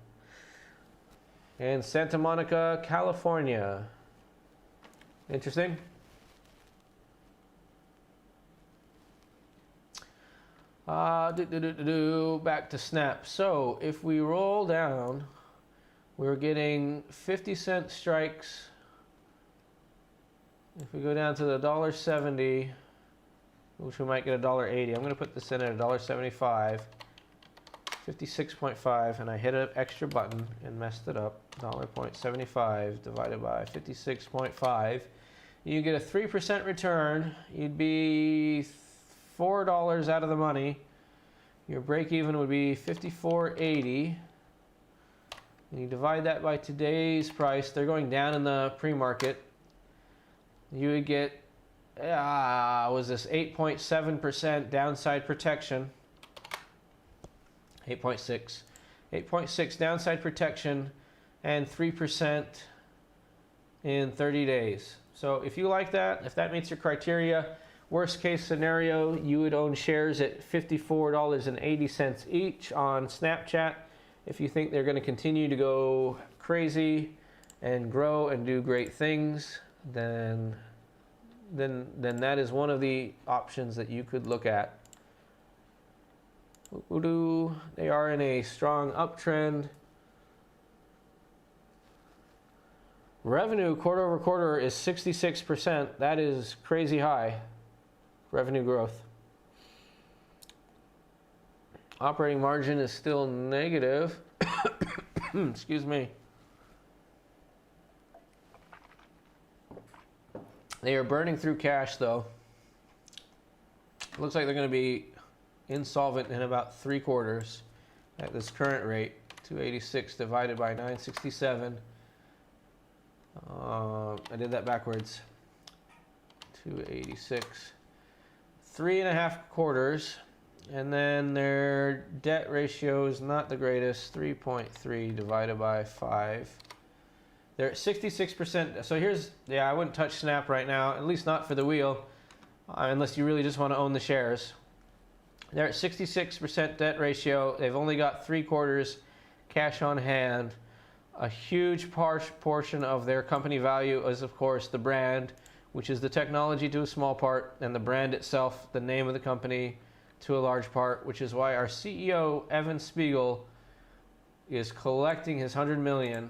And Santa Monica, California. Interesting. Back to Snap. So if we roll down, we're getting 50-cent strikes. If we go down to the $1.70, which we might get $1.80. I'm going to put this in at $1.75, 56.5, and I hit an extra button and messed it up. $0.75 divided by 56.5. You get a 3% return. You'd be $4 out of the money. Your break even would be $54.80. And you divide that by today's price. They're going down in the pre-market. You would get was this 8.7% downside protection. 8.6 downside protection, and 3% in 30 days. So if you like that, if that meets your criteria, worst case scenario, you would own shares at $54.80 each on Snapchat. If you think they're going to continue to go crazy and grow and do great things, then that is one of the options that you could look at. They are in a strong uptrend. Revenue quarter over quarter is 66%. That is crazy high revenue growth. Operating margin is still negative. Excuse me. They are burning through cash, though. Looks like they're going to be insolvent in about 3 quarters at this current rate. 286 divided by 967. I did that backwards. 286. 3.5 quarters. And then their debt ratio is not the greatest. 3.3 divided by 5. They're at 66%. So I wouldn't touch Snap right now, at least not for the wheel, unless you really just want to own the shares. They're at 66% debt ratio. They've only got 3 quarters cash on hand. A huge portion of their company value is, of course, the brand, which is the technology to a small part, and the brand itself, the name of the company, to a large part, which is why our CEO, Evan Spiegel, is collecting his $100 million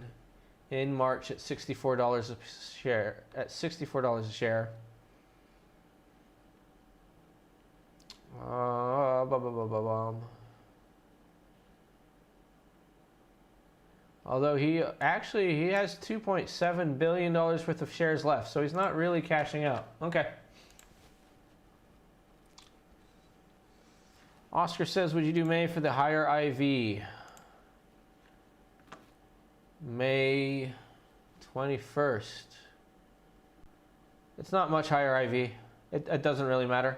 in March at $64 a share. Although he has $2.7 billion worth of shares left, so he's not really cashing out. Okay. Oscar says, would you do May for the higher IV? May 21st. It's not much higher IV. It doesn't really matter.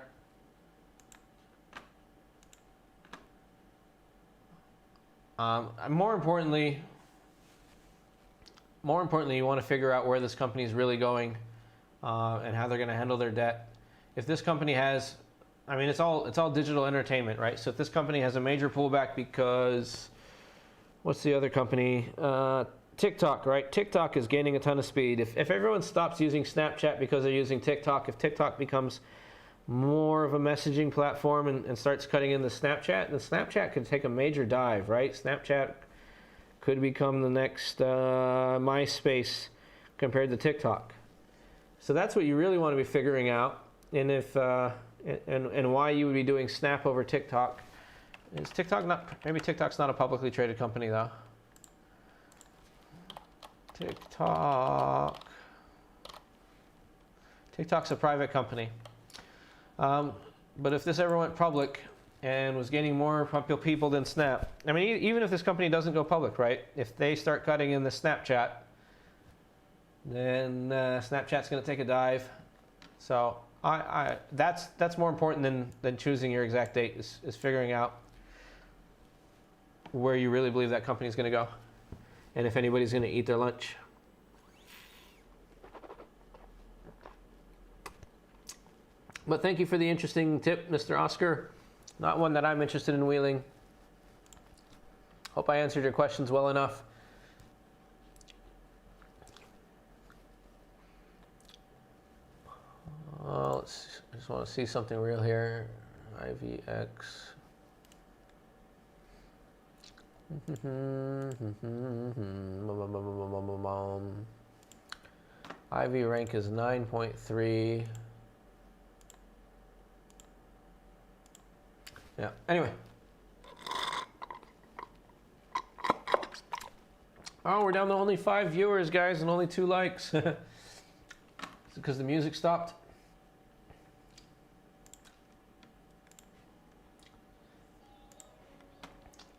More importantly, you want to figure out where this company is really going and how they're going to handle their debt. If this company has, it's all digital entertainment, right? So if this company has a major pullback because, what's the other company? TikTok, right? TikTok is gaining a ton of speed. If everyone stops using Snapchat because they're using TikTok, if TikTok becomes more of a messaging platform and starts cutting into Snapchat, then Snapchat could take a major dive, right? Snapchat could become the next MySpace compared to TikTok. So that's what you really want to be figuring out, and if and why you would be doing Snap over TikTok. Is TikTok not? Maybe TikTok's not a publicly traded company though. TikTok's a private company. But if this ever went public and was gaining more people than Snap, I mean, even if this company doesn't go public, right? If they start cutting in the Snapchat, then Snapchat's going to take a dive. So that's more important than choosing your exact date, is figuring out where you really believe that company is going to go, and if anybody's going to eat their lunch. But thank you for the interesting tip, Mr. Oscar. Not one that I'm interested in wheeling. Hope I answered your questions well enough. I just want to see something real here. IVX. IV rank is 9.3. Yeah, anyway. Oh, we're down to only 5 viewers, guys, and only 2 likes. Is it because the music stopped?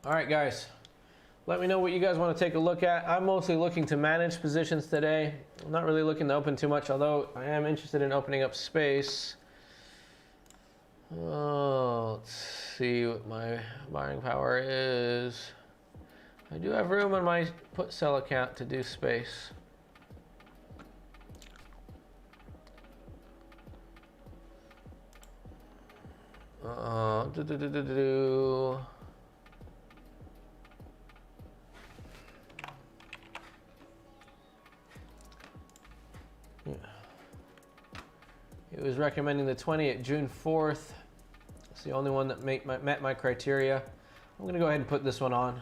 All right, guys. Let me know what you guys want to take a look at. I'm mostly looking to manage positions today. I'm not really looking to open too much, although I am interested in opening up space. Oh, let's see what my buying power is. I do have room on my put sell account to do space. It was recommending the 20 at June 4th. It's the only one that met my criteria. I'm going to go ahead and put this one on.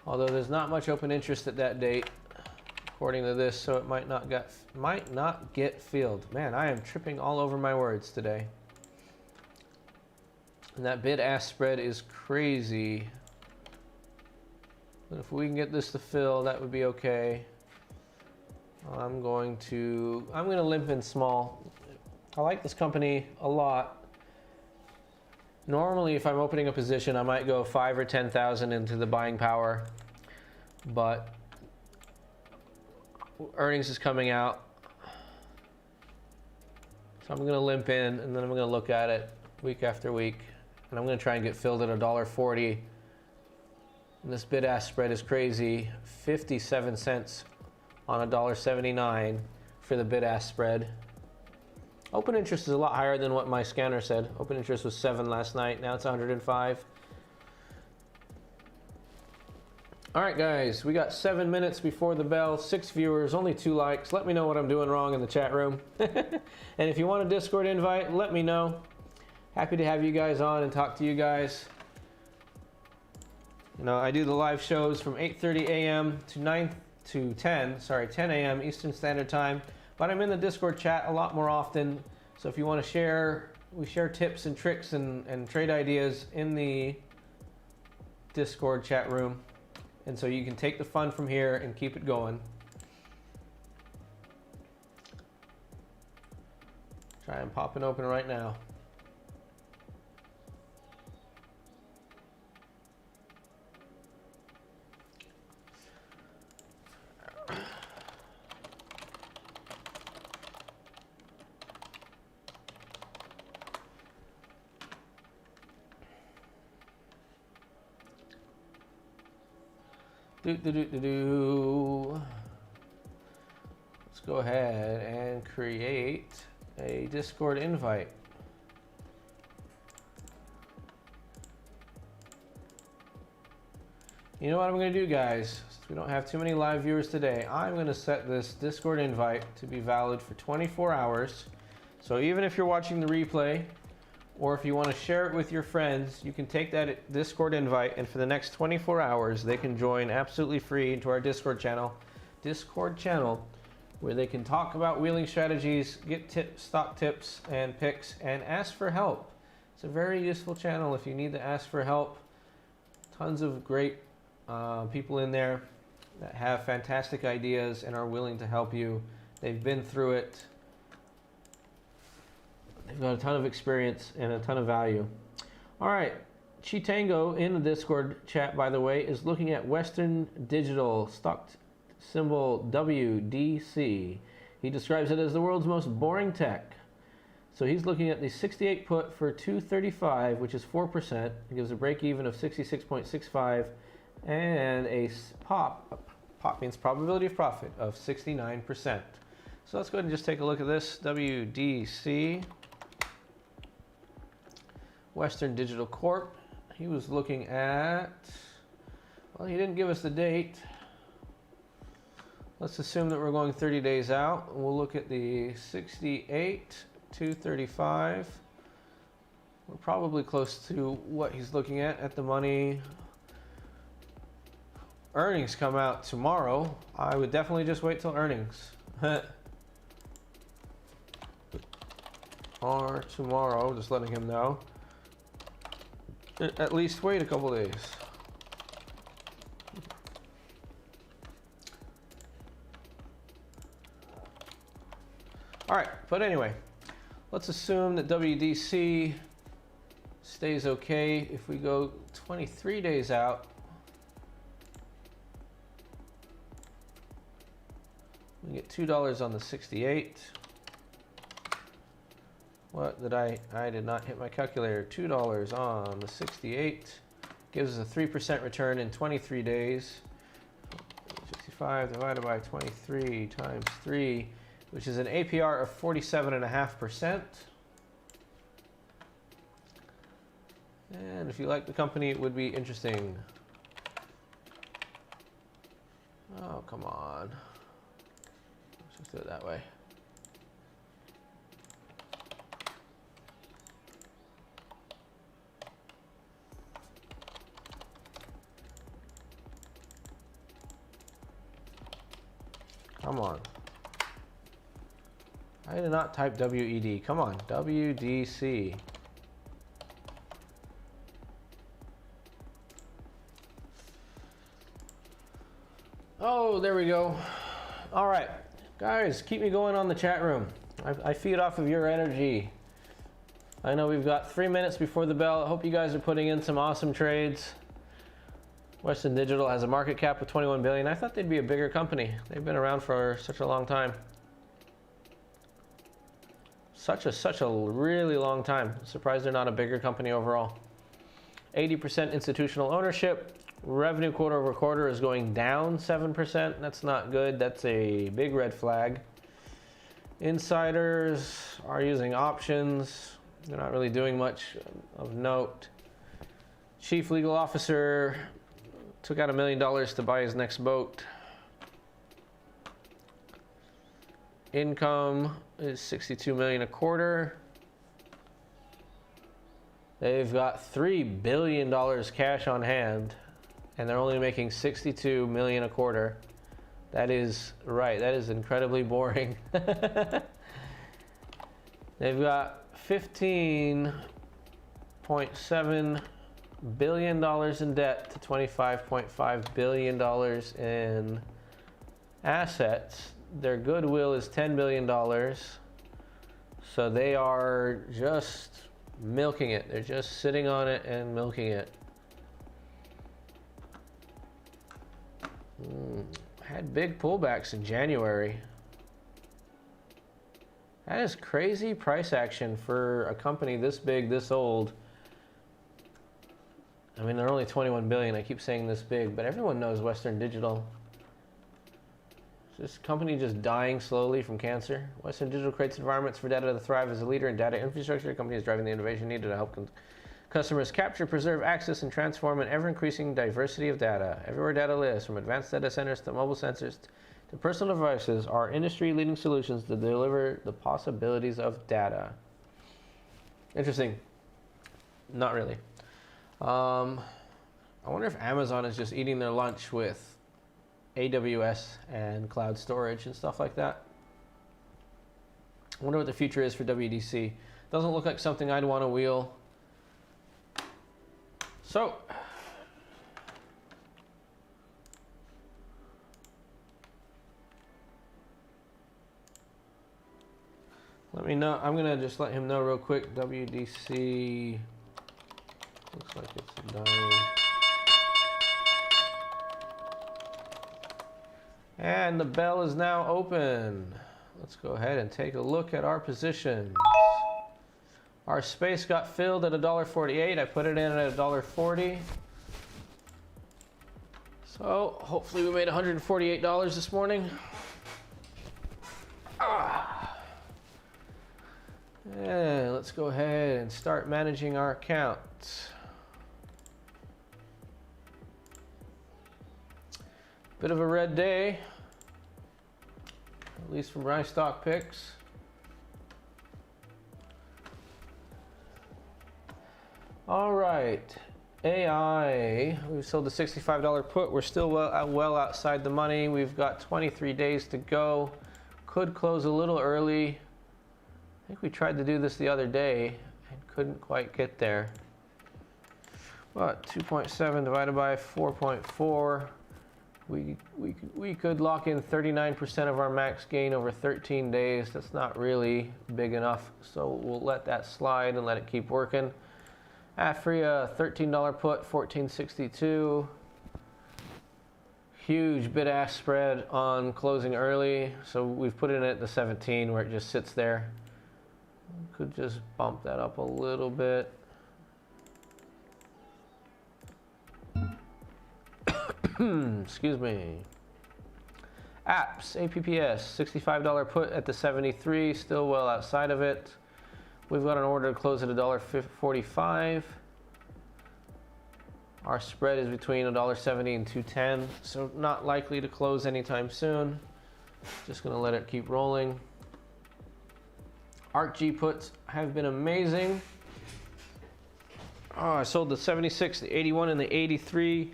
Although there's not much open interest at that date, according to this, so it might not get filled. Man, I am tripping all over my words today. And that bid-ask spread is crazy. But if we can get this to fill, that would be okay. I'm going to limp in small. I like this company a lot. Normally, if I'm opening a position, I might go 5 or 10,000 into the buying power, but earnings is coming out, so I'm going to limp in, and then I'm going to look at it week after week, and I'm going to try and get filled at $1.40. And this bid-ask spread is crazy, 57 cents on $1.79 for the bid-ask spread. Open interest is a lot higher than what my scanner said. Open interest was 7 last night. Now it's 105. All right, guys, we got 7 minutes before the bell. 6 viewers, only 2 likes. Let me know what I'm doing wrong in the chat room. And if you want a Discord invite, let me know. Happy to have you guys on and talk to you guys. You know, I do the live shows from 8:30 a.m. to 10 a.m. Eastern Standard Time. But I'm in the Discord chat a lot more often, so if you want to share, we share tips and tricks and trade ideas in the Discord chat room. And so you can take the fun from here and keep it going. Try and pop it open right now. Let's go ahead and create a Discord invite. You know what I'm going to do, guys? Since we don't have too many live viewers today, I'm going to set this Discord invite to be valid for 24 hours. So even if you're watching the replay or if you want to share it with your friends, you can take that Discord invite, and for the next 24 hours, they can join absolutely free into our Discord channel, where they can talk about wheeling strategies, get stock tips and picks, and ask for help. It's a very useful channel if you need to ask for help. Tons of great people in there that have fantastic ideas and are willing to help you. They've been through it. They've got a ton of experience and a ton of value. All right, Chitango in the Discord chat, by the way, is looking at Western Digital, stock symbol WDC. He describes it as the world's most boring tech. So he's looking at the 68 put for 235, which is 4%. It gives a break even of 66.65 and a pop means probability of profit of 69%. So let's go ahead and just take a look at this. WDC, Western Digital Corp. He was looking at, well, he didn't give us the date. Let's assume that we're going 30 days out. We'll look at the 68, 235. We're probably close to what he's looking at the money. Earnings come out tomorrow. I would definitely just wait till earnings. Or tomorrow, just letting him know. At least wait a couple days. All right, but anyway, let's assume that WDC stays okay. If we go 23 days out, we get $2 on the 68. What did I did not hit my calculator. $2 on the 68 gives us a 3% return in 23 days. 65 divided by 23 times 3, which is an APR of 47.5%. And if you like the company, it would be interesting. Oh, come on. Let's just do it that way. Come on. I did not type WED. Come on, WDC. Oh, there we go. All right, guys, keep me going on the chat room. I feed off of your energy. I know we've got 3 minutes before the bell. I hope you guys are putting in some awesome trades. Western Digital has a market cap of 21 billion. I thought they'd be a bigger company. They've been around for such a long time. Such a really long time. Surprised they're not a bigger company overall. 80% institutional ownership. Revenue quarter over quarter is going down 7%. That's not good. That's a big red flag. Insiders are using options. They're not really doing much of note. Chief legal officer took out $1 million to buy his next boat. Income is $62 million a quarter. They've got $3 billion cash on hand, and they're only making $62 million a quarter. That is right. That is incredibly boring. They've got $15.7 billion in debt to $25.5 billion in assets. Their goodwill is $10 billion. So they are just milking it. They're just sitting on it and milking it. Had big pullbacks in January. That is crazy price action for a company this big, this old. I mean, they're only 21 billion. I keep saying this big, but everyone knows Western Digital. Is this company just dying slowly from cancer? Western Digital creates environments for data to thrive. As a leader in data infrastructure, the company is driving the innovation needed to help customers capture, preserve, access, and transform an ever-increasing diversity of data. Everywhere data lives, from advanced data centers to mobile sensors to personal devices, are industry-leading solutions to deliver the possibilities of data. Interesting. Not really. I wonder if Amazon is just eating their lunch with AWS and cloud storage and stuff like that. I wonder what the future is for WDC. Doesn't look like something I'd want to wheel. So, let me know. I'm gonna just let him know real quick. WDC looks like it's dying. And the bell is now open. Let's go ahead and take a look at our positions. Our space got filled at $1.48. I put it in at $1.40. So hopefully we made $148 this morning. And let's go ahead and start managing our account. Bit of a red day, at least from my stock picks. All right, AI, we've sold the $65 put. We're still well outside the money. We've got 23 days to go. Could close a little early. I think we tried to do this the other day and couldn't quite get there. But 2.7 divided by 4.4. We could lock in 39% of our max gain over 13 days. That's not really big enough, so we'll let that slide and let it keep working. Afria, $13 put, 14.62. Huge bid-ask spread on closing early, so we've put it in at the 17 where it just sits there. Could just bump that up a little bit. Excuse me. Apps, APPS, $65 put at the 73, still well outside of it. We've got an order to close at $1.45. Our spread is between $1.70 and $2.10, so not likely to close anytime soon. Just gonna let it keep rolling. ArcG puts have been amazing. Oh, I sold the 76, the 81, and the 83.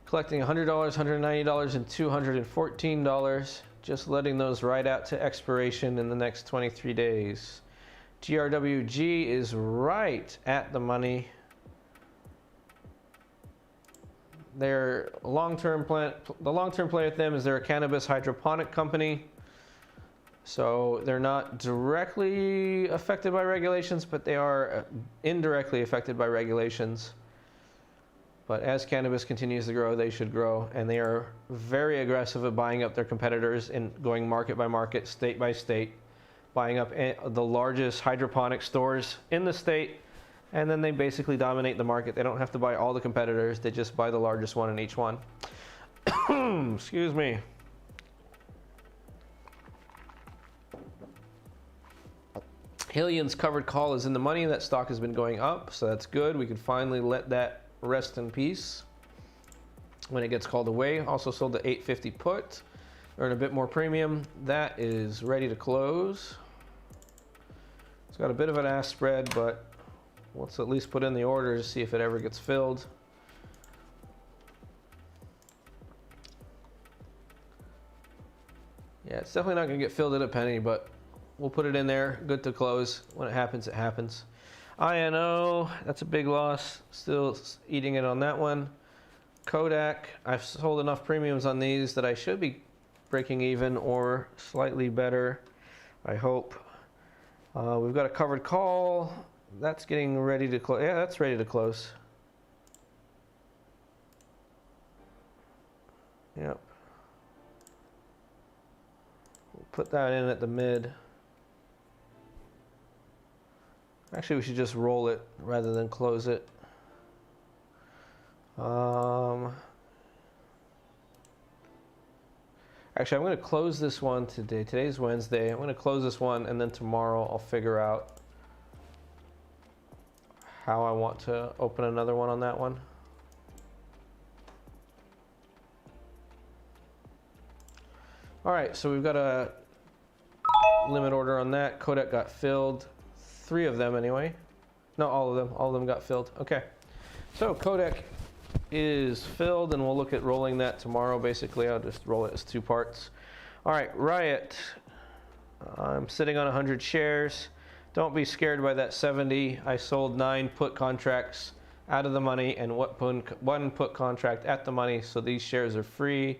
Collecting $100, $190, and $214. Just letting those ride out to expiration in the next 23 days. GRWG is right at the money. Their long-term plan, the long-term play with them is they're a cannabis hydroponic company. So they're not directly affected by regulations, but they are indirectly affected by regulations. But as cannabis continues to grow, they should grow, and they are very aggressive at buying up their competitors and going market by market, state by state, buying up the largest hydroponic stores in the state, and then they basically dominate the market. They don't have to buy all the competitors, they just buy the largest one in each one. Excuse me. Hillion's covered call is in the money. That stock has been going up, so that's good. We can finally let that rest in peace when it gets called away. Also sold the 850 put, earn a bit more premium. That is ready to close. It's got a bit of an ask spread, but let's at least put in the order to see if it ever gets filled. Yeah, it's definitely not gonna get filled at a penny, but we'll put it in there. Good to close. When it happens, it happens. INO, that's a big loss. Still eating it on that one. Kodak, I've sold enough premiums on these that I should be breaking even or slightly better, I hope. We've got a covered call. That's getting ready to close. Yeah, that's ready to close. Yep. We'll put that in at the mid. Actually, we should just roll it rather than close it. Actually, I'm going to close this one today. Today's Wednesday. I'm going to close this one, and then tomorrow I'll figure out how I want to open another one on that one. All right, so we've got a limit order on that. Kodak got filled. 3 of them anyway. No, all of them got filled. Okay. So Kodak is filled, and we'll look at rolling that tomorrow. Basically, I'll just roll it as 2 parts. All right, Riot. I'm sitting on 100 shares. Don't be scared by that 70. I sold 9 put contracts out of the money and 1 put contract at the money, so these shares are free.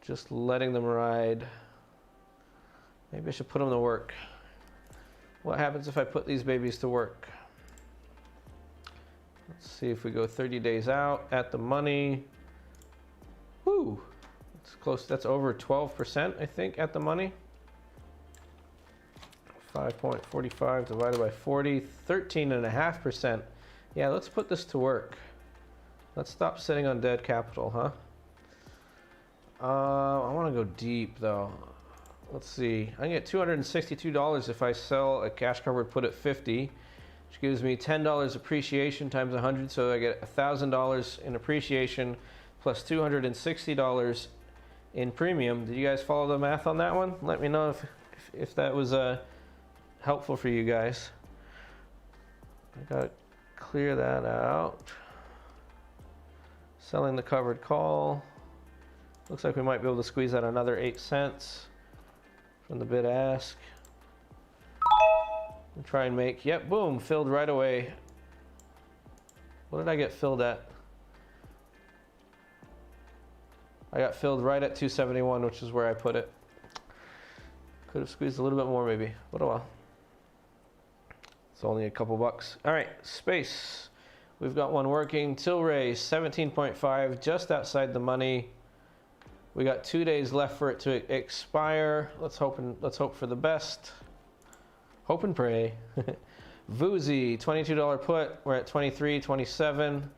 Just letting them ride. Maybe I should put them to work. What happens if I put these babies to work? Let's see if we go 30 days out at the money. Woo! That's close. That's over 12%, I think, at the money. 5.45 divided by 40, 13.5%. Yeah, let's put this to work. Let's stop sitting on dead capital, huh? I want to go deep, though. Let's see. I can get $262 if I sell a cash covered put at 50, which gives me $10 appreciation times 100, so I get $1,000 in appreciation plus $260 in premium. Did you guys follow the math on that one? Let me know if that was helpful for you guys. I gotta clear that out. Selling the covered call. Looks like we might be able to squeeze out another 8 cents from the bid ask. And try and make, yep, boom, filled right away. What did I get filled at? I got filled right at 271, which is where I put it. Could have squeezed a little bit more maybe, but oh well. It's only a couple bucks. All right, space. We've got one working. Tilray, 17.5, just outside the money. We got 2 days left for it to expire. Let's hope for the best. Hope and pray. Voozy, $22 put. We're at 23.27.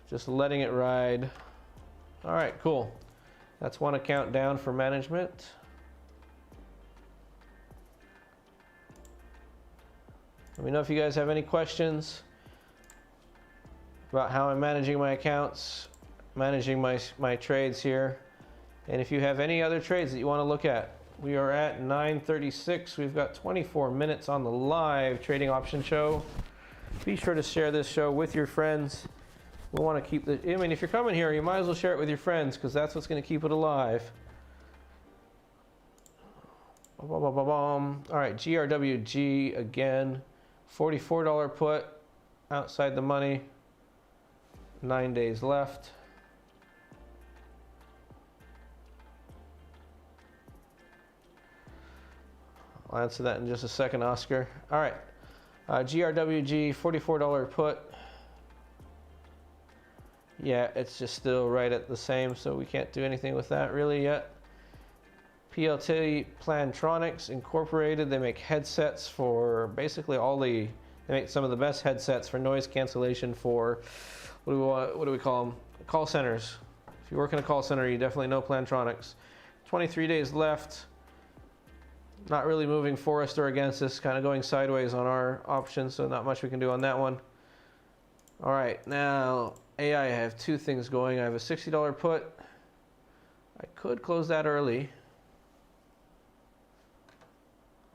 Just letting it ride. All right, cool. That's one account down for management. Let me know if you guys have any questions about how I'm managing my accounts, managing my trades here. And if you have any other trades that you want to look at, we are at 9:36. We've got 24 minutes on the live trading option show. Be sure to share this show with your friends. We want to keep the, I mean, if you're coming here, you might as well share it with your friends because that's what's going to keep it alive. All right, GRWG again, $44 put, outside the money, 9 days left. I'll answer that in just a second, Oscar. All right, GRWG, $44 put. Yeah, it's just still right at the same, so we can't do anything with that really yet. PLT Plantronics Incorporated, they make headsets for basically they make some of the best headsets for noise cancellation for, what do we call them? Call centers. If you work in a call center, you definitely know Plantronics. 23 days left. Not really moving for us or against us, kind of going sideways on our options, so not much we can do on that one. All right, now AI, I have 2 things going. I have a $60 put. I could close that early.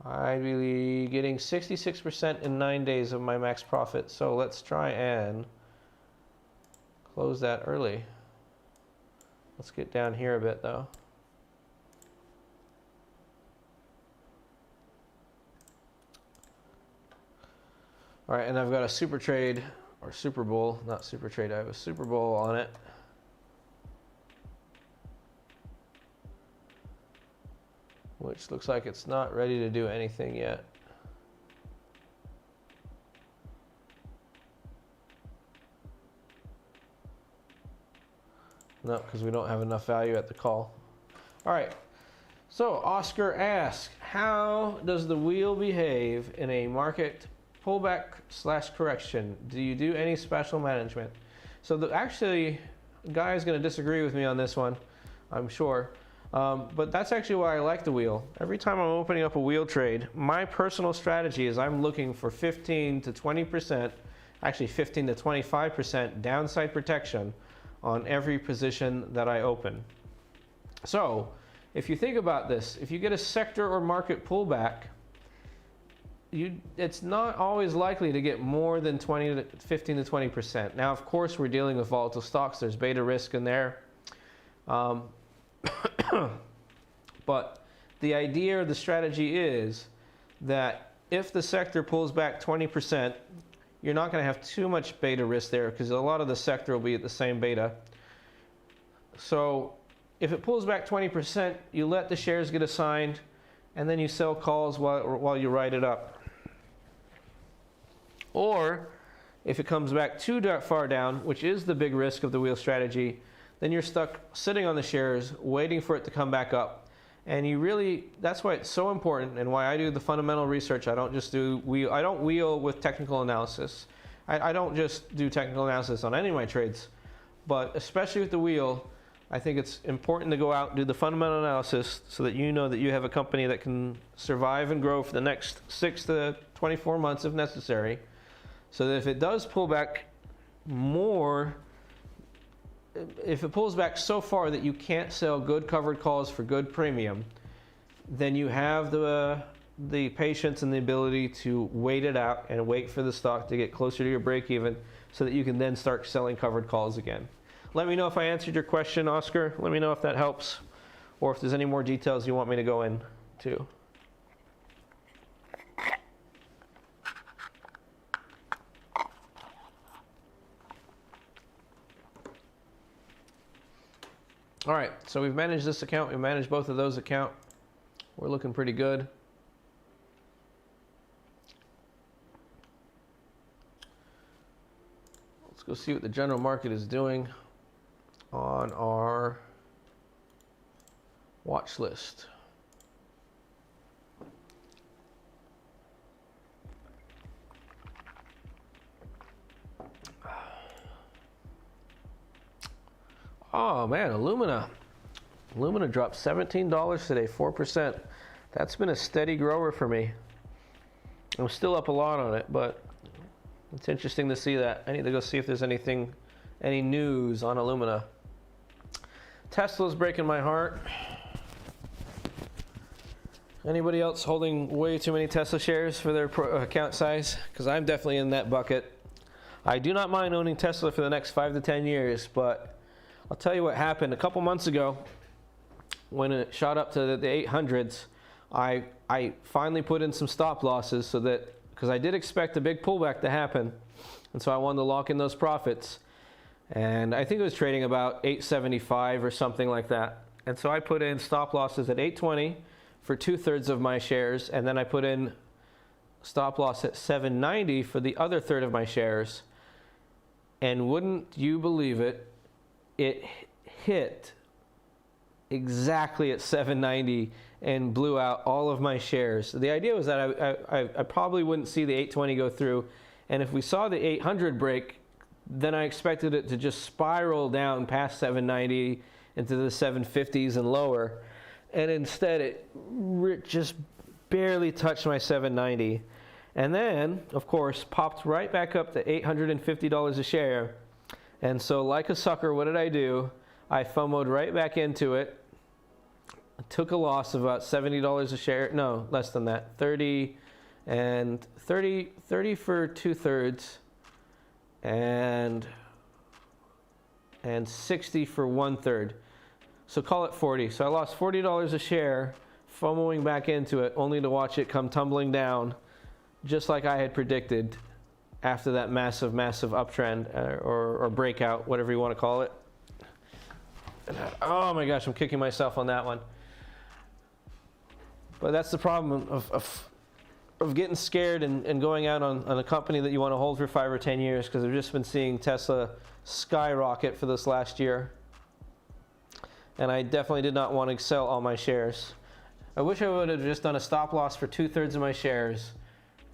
I'd be getting 66% in 9 days of my max profit, so let's try and close that early. Let's get down here a bit though. All right, and I've got a super trade, or Super Bowl, not super trade, I have a Super Bowl on it. Which looks like it's not ready to do anything yet. No, because we don't have enough value at the call. All right, so Oscar asks, how does the wheel behave in a market pullback / correction? Do you do any special management? So actually, the guy is going to disagree with me on this one, I'm sure. But that's actually why I like the wheel. Every time I'm opening up a wheel trade, my personal strategy is I'm looking for 15 to 20%, actually 15 to 25% downside protection on every position that I open. So if you think about this, if you get a sector or market pullback, it's not always likely to get more than 15 to 20%. Now, of course, we're dealing with volatile stocks. There's beta risk in there. But the idea or the strategy is that if the sector pulls back 20%, you're not going to have too much beta risk there because a lot of the sector will be at the same beta. So if it pulls back 20%, you let the shares get assigned, and then you sell calls while you ride it up. Or if it comes back too far down, which is the big risk of the wheel strategy, then you're stuck sitting on the shares waiting for it to come back up. And that's why it's so important, and why I do the fundamental research. I don't wheel with technical analysis. I don't just do technical analysis on any of my trades, but especially with the wheel, I think it's important to go out and do the fundamental analysis so that you know that you have a company that can survive and grow for the next 6 to 24 months if necessary. So that if it does pull back more, if it pulls back so far that you can't sell good covered calls for good premium, then you have the patience and the ability to wait it out and wait for the stock to get closer to your break even so that you can then start selling covered calls again. Let me know if I answered your question, Oscar. Let me know if that helps, or if there's any more details you want me to go into. All right, so we've managed this account. We've managed both of those accounts. We're looking pretty good. Let's go see what the general market is doing on our watch list. Oh man, Alumina dropped $17 today, 4%. That's been a steady grower for me. I'm still up a lot on it, but it's interesting to see that. I need to go see if there's any news on Alumina. Tesla's breaking my heart. Anybody else holding way too many Tesla shares for their account size? Because I'm definitely in that bucket. I do not mind owning Tesla for the next 5 to 10 years, but I'll tell you what happened. A couple months ago, when it shot up to the 800s, I finally put in some stop losses so that, because I did expect a big pullback to happen, and so I wanted to lock in those profits. And I think it was trading about 875 or something like that. And so I put in stop losses at 820 for 2/3 of my shares, and then I put in stop loss at 790 for the other third of my shares. And wouldn't you believe it, it hit exactly at 790 and blew out all of my shares. The idea was that I probably wouldn't see the 820 go through, and if we saw the 800 break, then I expected it to just spiral down past 790 into the 750s and lower, and instead it just barely touched my 790, and then of course popped right back up to $850 a share. And so like a sucker, what did I do? I FOMO'd right back into it. I took a loss of about $70 a share. No, less than that. 30 for 2/3 and 60 for 1/3. So call it 40. So I lost $40 a share FOMOing back into it, only to watch it come tumbling down just like I had predicted after that massive uptrend or breakout, whatever you want to call it. Oh my gosh, I'm kicking myself on that one. But that's the problem of getting scared and going out on a company that you want to hold for 5 or 10 years, because I've just been seeing Tesla skyrocket for this last year. And I definitely did not want to sell all my shares. I wish I would have just done a stop loss for 2/3 of my shares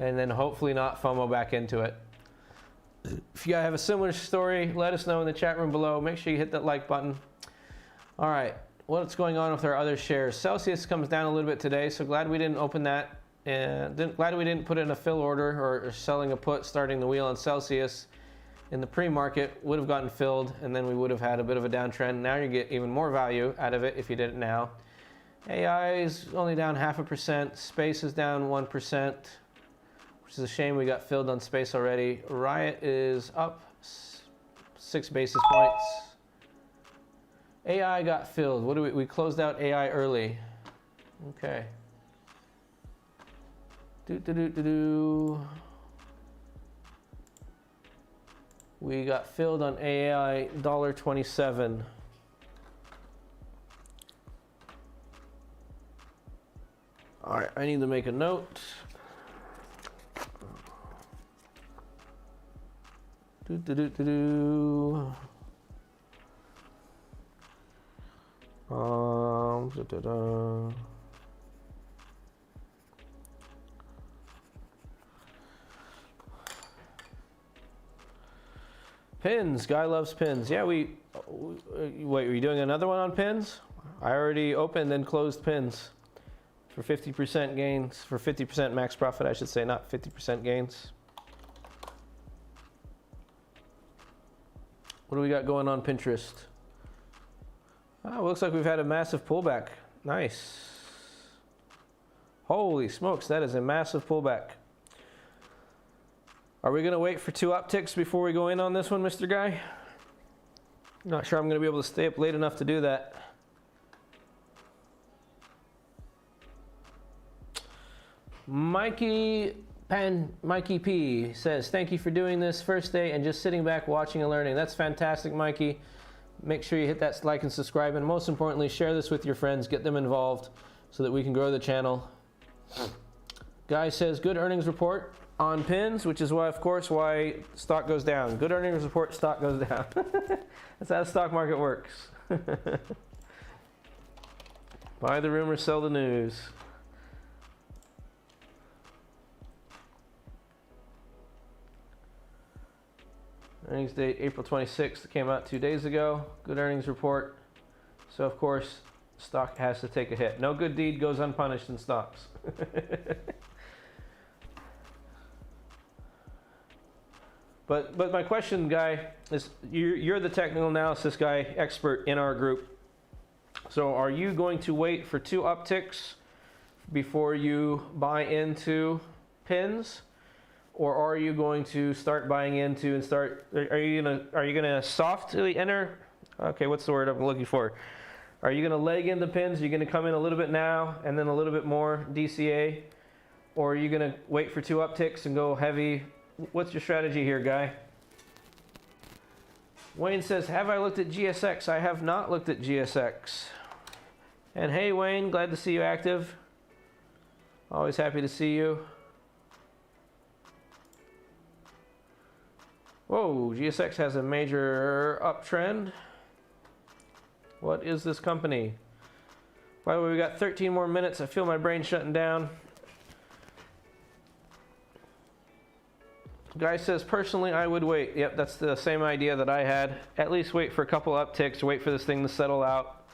and then hopefully not FOMO back into it. If you have a similar story, let us know in the chat room below. Make sure you hit that like button. All right, what's going on with our other shares? Celsius comes down a little bit today, so glad we didn't open that. And glad we didn't put in a fill order or selling a put starting the wheel on Celsius. In the pre-market, would have gotten filled, and then we would have had a bit of a downtrend. Now you get even more value out of it if you did it now. AI is only down 0.5%. Space is down 1%. which is a shame we got filled on space already. Riot is up 6 basis points. AI got filled. What do we closed out AI early. Okay. We got filled on AI $1.27. All right, I need to make a note. Pins. Guy loves pins. Yeah, wait, are you doing another one on pins? I already opened and closed pins for 50% gains, for 50% max profit, I should say, not 50% gains. What do we got going on Pinterest? Oh, looks like we've had a massive pullback. Nice. Holy smokes, that is a massive pullback. Are we going to wait for 2 upticks before we go in on this one, Mr. Guy? Not sure I'm going to be able to stay up late enough to do that. Mikey P says, thank you for doing this first day and just sitting back watching and learning. That's fantastic, Mikey. Make sure you hit that like and subscribe, and most importantly, share this with your friends. Get them involved so that we can grow the channel. Guy says, good earnings report on pins, which is why, of course, why stock goes down. Good earnings report, stock goes down. That's how the stock market works. Buy the rumor, sell the news. Earnings date April 26th, came out 2 days ago. Good earnings report. So of course, stock has to take a hit. No good deed goes unpunished in stocks. But my question, Guy, is you're the technical analysis guy expert in our group. So are you going to wait for 2 upticks before you buy into pins? Or are you going to start buying into and start? Are you gonna softly enter? Okay, what's the word I'm looking for? Are you gonna leg into pins? Are you gonna come in a little bit now and then a little bit more DCA, or are you gonna wait for 2 upticks and go heavy? What's your strategy here, Guy? Wayne says, have I looked at GSX? I have not looked at GSX. And hey, Wayne, glad to see you active. Always happy to see you. Whoa, GSX has a major uptrend. What is this company? By the way, we got 13 more minutes. I feel my brain shutting down. Guy says, personally, I would wait. Yep, that's the same idea that I had. At least wait for a couple upticks, wait for this thing to settle out,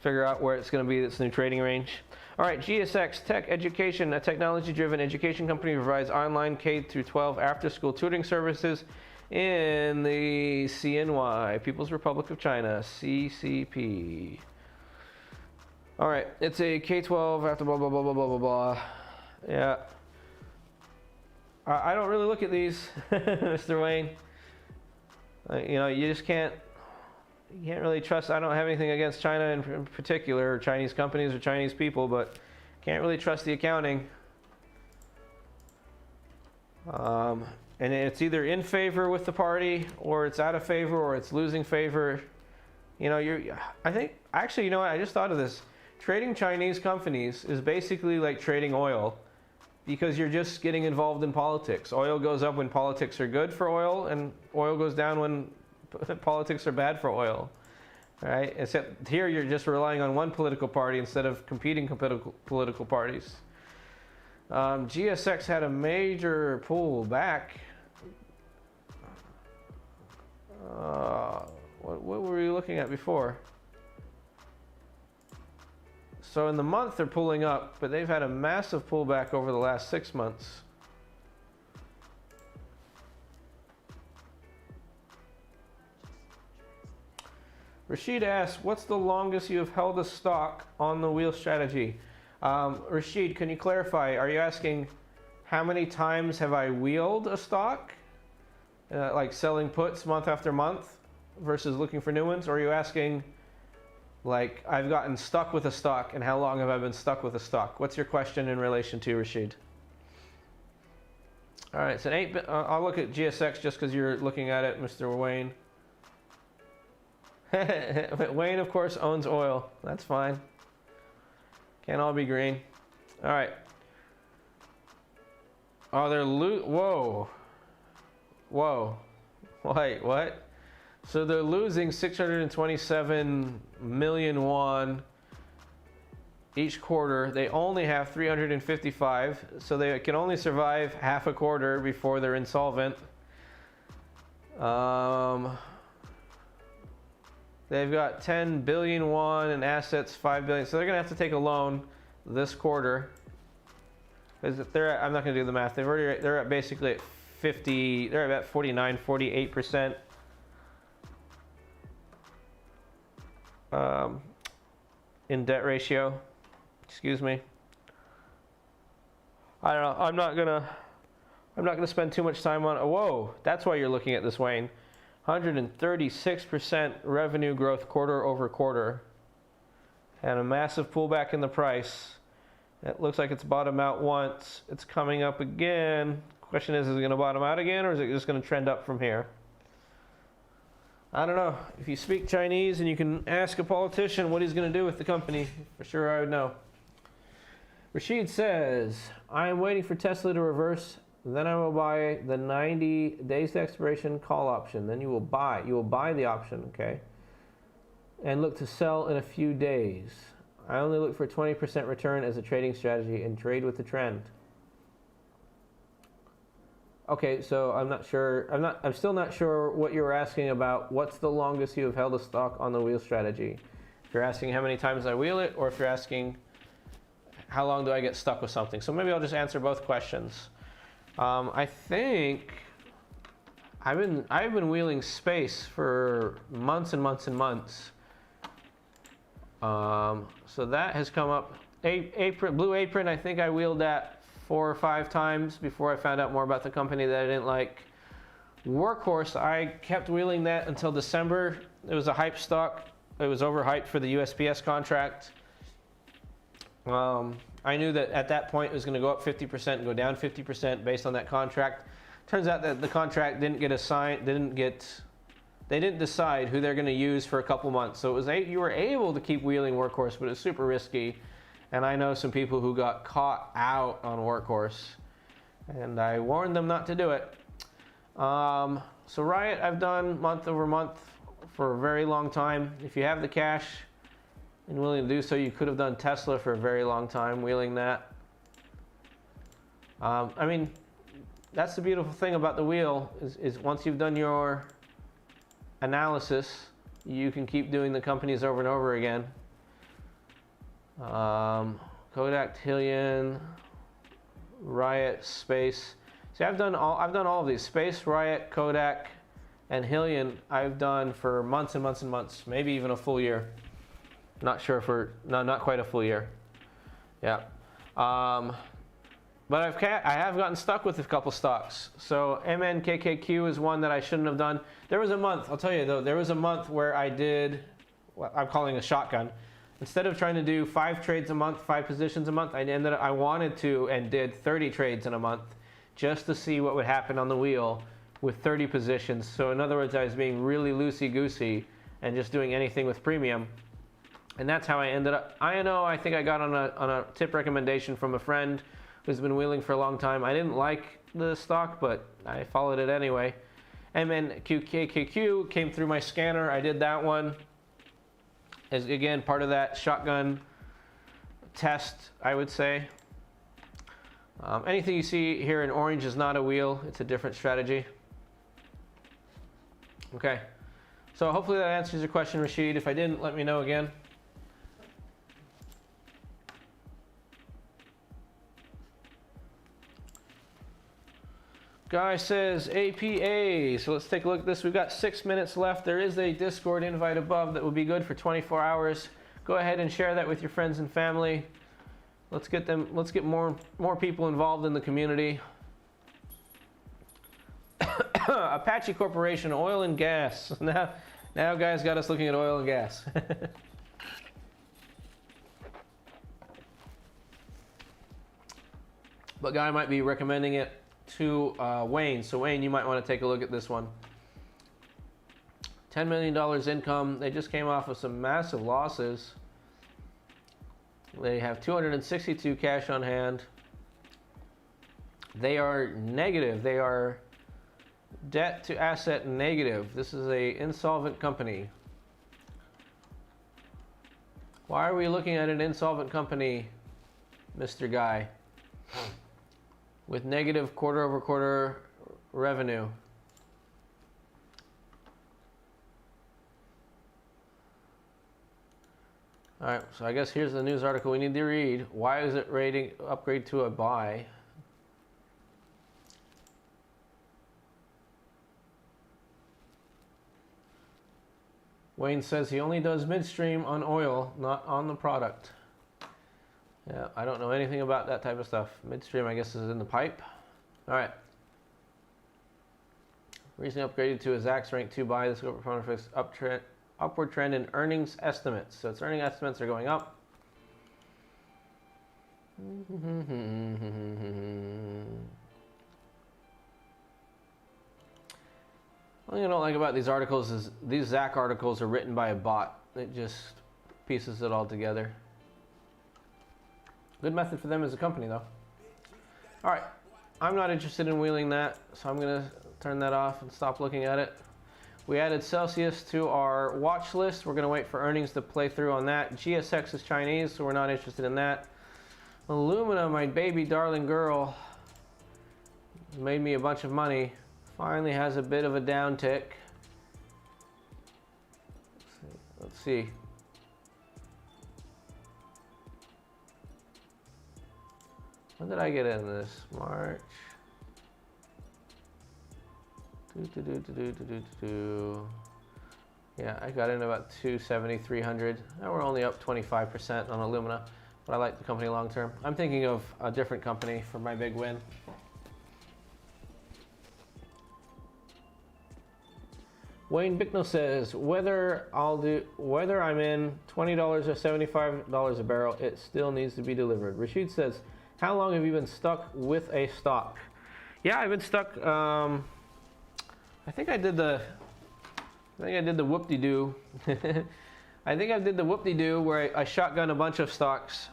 figure out where it's going to be, its new trading range. All right, GSX Tech Education, a technology-driven education company, provides online K-12 after-school tutoring services in the CNY, People's Republic of China, CCP. All right, it's a K-12 after blah, blah, blah, blah, blah, blah, blah. Yeah. I don't really look at these, Mr. Wayne. You know, you just can't really trust. I don't have anything against China in particular, or Chinese companies or Chinese people, but can't really trust the accounting. And it's either in favor with the party, or it's out of favor, or it's losing favor. You know, I think, actually, you know what, I just thought of this. Trading Chinese companies is basically like trading oil, because you're just getting involved in politics. Oil goes up when politics are good for oil, and oil goes down when politics are bad for oil. Right? Except here you're just relying on one political party instead of competing political parties. GSX had a major pull back. What were we looking at before? So in the month they're pulling up, but they've had a massive pullback over the last 6 months. Rashid asks, what's the longest you have held a stock on the wheel strategy? Rashid, can you clarify? Are you asking how many times have I wheeled a stock? Like selling puts month after month versus looking for new ones? Or are you asking, like, I've gotten stuck with a stock and how long have I been stuck with a stock? What's your question in relation to, Rashid? All right, so I'll look at GSX just because you're looking at it, Mr. Wayne. Wayne, of course, owns oil. That's fine. Can't all be green. All right. Oh, they're whoa. Whoa. Wait, what? So they're losing 627 million won each quarter. They only have 355, so they can only survive half a quarter before they're insolvent. They've got 10 billion won in assets, 5 billion. So they're gonna have to take a loan this quarter. Because if they're I'm not gonna do the math. They're at basically at 50. They're at 49, 48%. In debt ratio. Excuse me. I don't know. I'm not gonna spend too much time on. Whoa, that's why you're looking at this, Wayne. 136% revenue growth quarter over quarter, and a massive pullback in the price. It looks like it's bottomed out once. It's coming up again. Question is it going to bottom out again, or is it just going to trend up from here? I don't know. If you speak Chinese and you can ask a politician what he's going to do with the company, for sure I would know. Rashid says, I am waiting for Tesla to reverse. Then I will buy the 90 days to expiration call option. Then you will buy the option, okay? And look to sell in a few days. I only look for 20% return as a trading strategy and trade with the trend. Okay, so I'm still not sure what you were asking about. What's the longest you have held a stock on the wheel strategy? If you're asking how many times I wheel it, or if you're asking how long do I get stuck with something. So maybe I'll just answer both questions. I think I've been wheeling space for months and months and months. So that has come up. Blue Apron, I think I wheeled that 4 or 5 times before I found out more about the company that I didn't like. Workhorse, I kept wheeling that until December. It was a hype stock. It was overhyped for the USPS contract. I knew that at that point it was going to go up 50% and go down 50% based on that contract. Turns out that the contract didn't get assigned, they didn't decide who they're going to use for a couple months. So it was you were able to keep wheeling Workhorse, but it was super risky. And I know some people who got caught out on Workhorse, and I warned them not to do it. So Riot, I've done month over month for a very long time. If you have the cash and willing to do so, you could have done Tesla for a very long time, wheeling that. I mean, that's the beautiful thing about the wheel is once you've done your analysis, you can keep doing the companies over and over again. Kodak, Hillian, Riot, Space. See, I've done all of these. Space, Riot, Kodak, and Hillian I've done for months and months and months, maybe even a full year. Not sure no, not quite a full year. Yeah. But I have gotten stuck with a couple stocks. So MNKKQ is one that I shouldn't have done. There was a month, I'll tell you though, there was a month where I did what I'm calling a shotgun. Instead of trying to do 5 trades a month, 5 positions a month, I wanted to and did 30 trades in a month just to see what would happen on the wheel with 30 positions. So in other words, I was being really loosey-goosey and just doing anything with premium. And that's how I ended up. I think I got on a tip recommendation from a friend who's been wheeling for a long time. I didn't like the stock, but I followed it anyway. MNQKKQ came through my scanner. I did that one as, again, part of that shotgun test, I would say. Anything you see here in orange is not a wheel. It's a different strategy. Okay. So hopefully that answers your question, Rashid. If I didn't, let me know again. Guy says APA. So let's take a look at this. We've got 6 minutes left. There is a Discord invite above that will be good for 24 hours. Go ahead and share that with your friends and family. Let's get more people involved in the community. Apache Corporation, oil and gas. Now guys got us looking at oil and gas. But Guy might be recommending it to Wayne. So Wayne, you might want to take a look at this one. $10 million income. They just came off of some massive losses. They have 262 cash on hand. They are negative. They are debt to asset negative. This is a insolvent company. Why are we looking at an insolvent company, Mr. Guy, with negative quarter-over-quarter revenue? All right, so I guess here's the news article we need to read. Why is it rating upgrade to a buy? Wayne says he only does midstream on oil, not on the product. Yeah, I don't know anything about that type of stuff. Midstream, I guess, is in the pipe. All right. Recently upgraded to a Zacks rank 2 buy. This proponent fixed upward trend in earnings estimates. So its earning estimates are going up. One thing I don't like about these articles is these Zack articles are written by a bot. It just pieces it all together. Good method for them as a company, though. All right, I'm not interested in wheeling that, so I'm gonna turn that off and stop looking at it. We added Celsius to our watch list. We're gonna wait for earnings to play through on that. GSX is Chinese, so we're not interested in that. Illumina, my baby darling girl, made me a bunch of money. Finally has a bit of a downtick. Let's see. When did I get in this? March. Yeah, I got in about 270, 300. Now we're only up 25% on Illumina, but I like the company long term. I'm thinking of a different company for my big win. Wayne Bicknell says, whether I'm in $20 or $75 a barrel, it still needs to be delivered. Rashid says, how long have you been stuck with a stock? Yeah, I've been stuck. I think I did the whoop-de-doo. I think I did the whoop-de-doo where I shotgun a bunch of stocks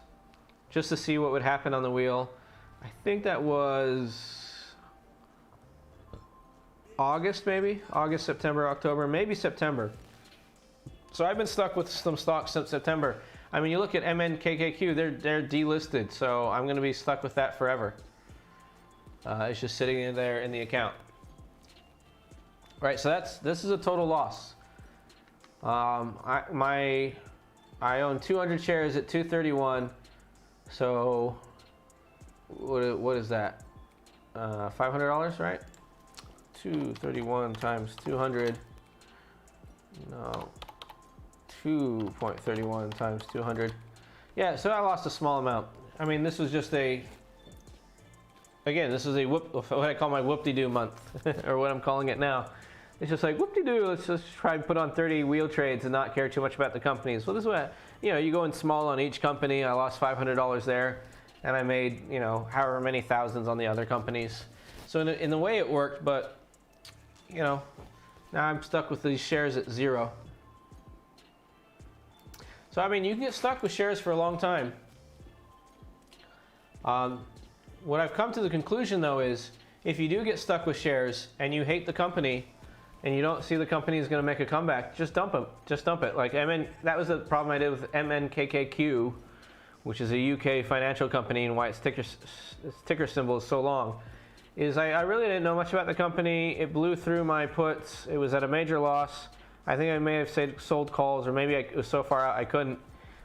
just to see what would happen on the wheel. I think that was August, maybe? August, September, October, maybe September. So I've been stuck with some stocks since September. I mean, you look at MNKKQ, they're delisted, so I'm going to be stuck with that forever. It's just sitting in there in the account. Right, so this is a total loss. I own 200 shares at 231. So what is that? $500, right? 231 times 200. No. 2.31 times 200. Yeah, so I lost a small amount. I mean, this was just this is what I call my whoop-de-doo month, or what I'm calling it now. It's just like, whoop-de-doo, let's just try and put on 30 wheel trades and not care too much about the companies. Well, this is what, you go in small on each company. I lost $500 there, and I made, however many thousands on the other companies. So in the way it worked, but, now I'm stuck with these shares at zero. So, I mean, you can get stuck with shares for a long time. What I've come to the conclusion, though, is if you do get stuck with shares and you hate the company and you don't see the company is going to make a comeback, just dump them. Just dump it. Like, that was the problem I did with MNKKQ, which is a UK financial company, and why its ticker symbol is so long. Is I really didn't know much about the company. It blew through my puts. It was at a major loss. I think I may have sold calls, or maybe it was so far out I couldn't.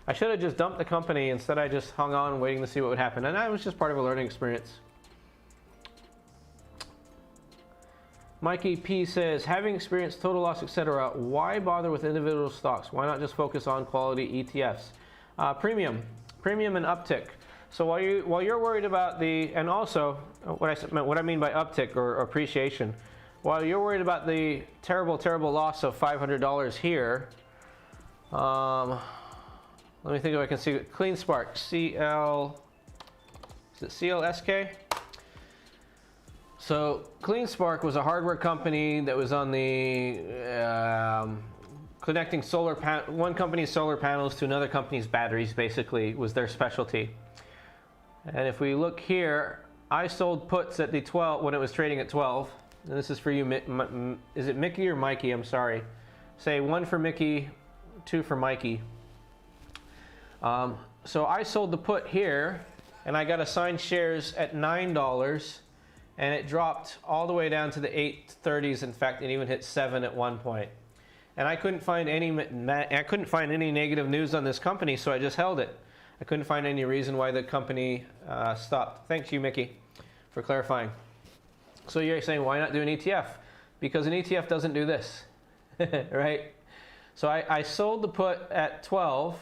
I should have just dumped the company. Instead, I just hung on waiting to see what would happen. And that was just part of a learning experience. Mikey P says, having experienced total loss, etc., why bother with individual stocks? Why not just focus on quality ETFs? Premium and uptick. So while you're worried about the, and also what I mean by uptick or appreciation, while you're worried about the terrible loss of $500 here, let me think if I can see it. CleanSpark, is it CLSK? So CleanSpark was a hardware company that was on the connecting one company's solar panels to another company's batteries, basically, was their specialty. And if we look here, I sold puts at the 12 when it was trading at 12. And this is for you, is it Mickey or Mikey? I'm sorry. Say 1 for Mickey, 2 for Mikey. So I sold the put here, and I got assigned shares at $9, and it dropped all the way down to the 830s. In fact, it even hit 7 at one point. And I couldn't find any negative news on this company, so I just held it. I couldn't find any reason why the company stopped. Thanks you, Mickey, for clarifying. So you're saying, why not do an ETF? Because an ETF doesn't do this, right? So I sold the put at 12.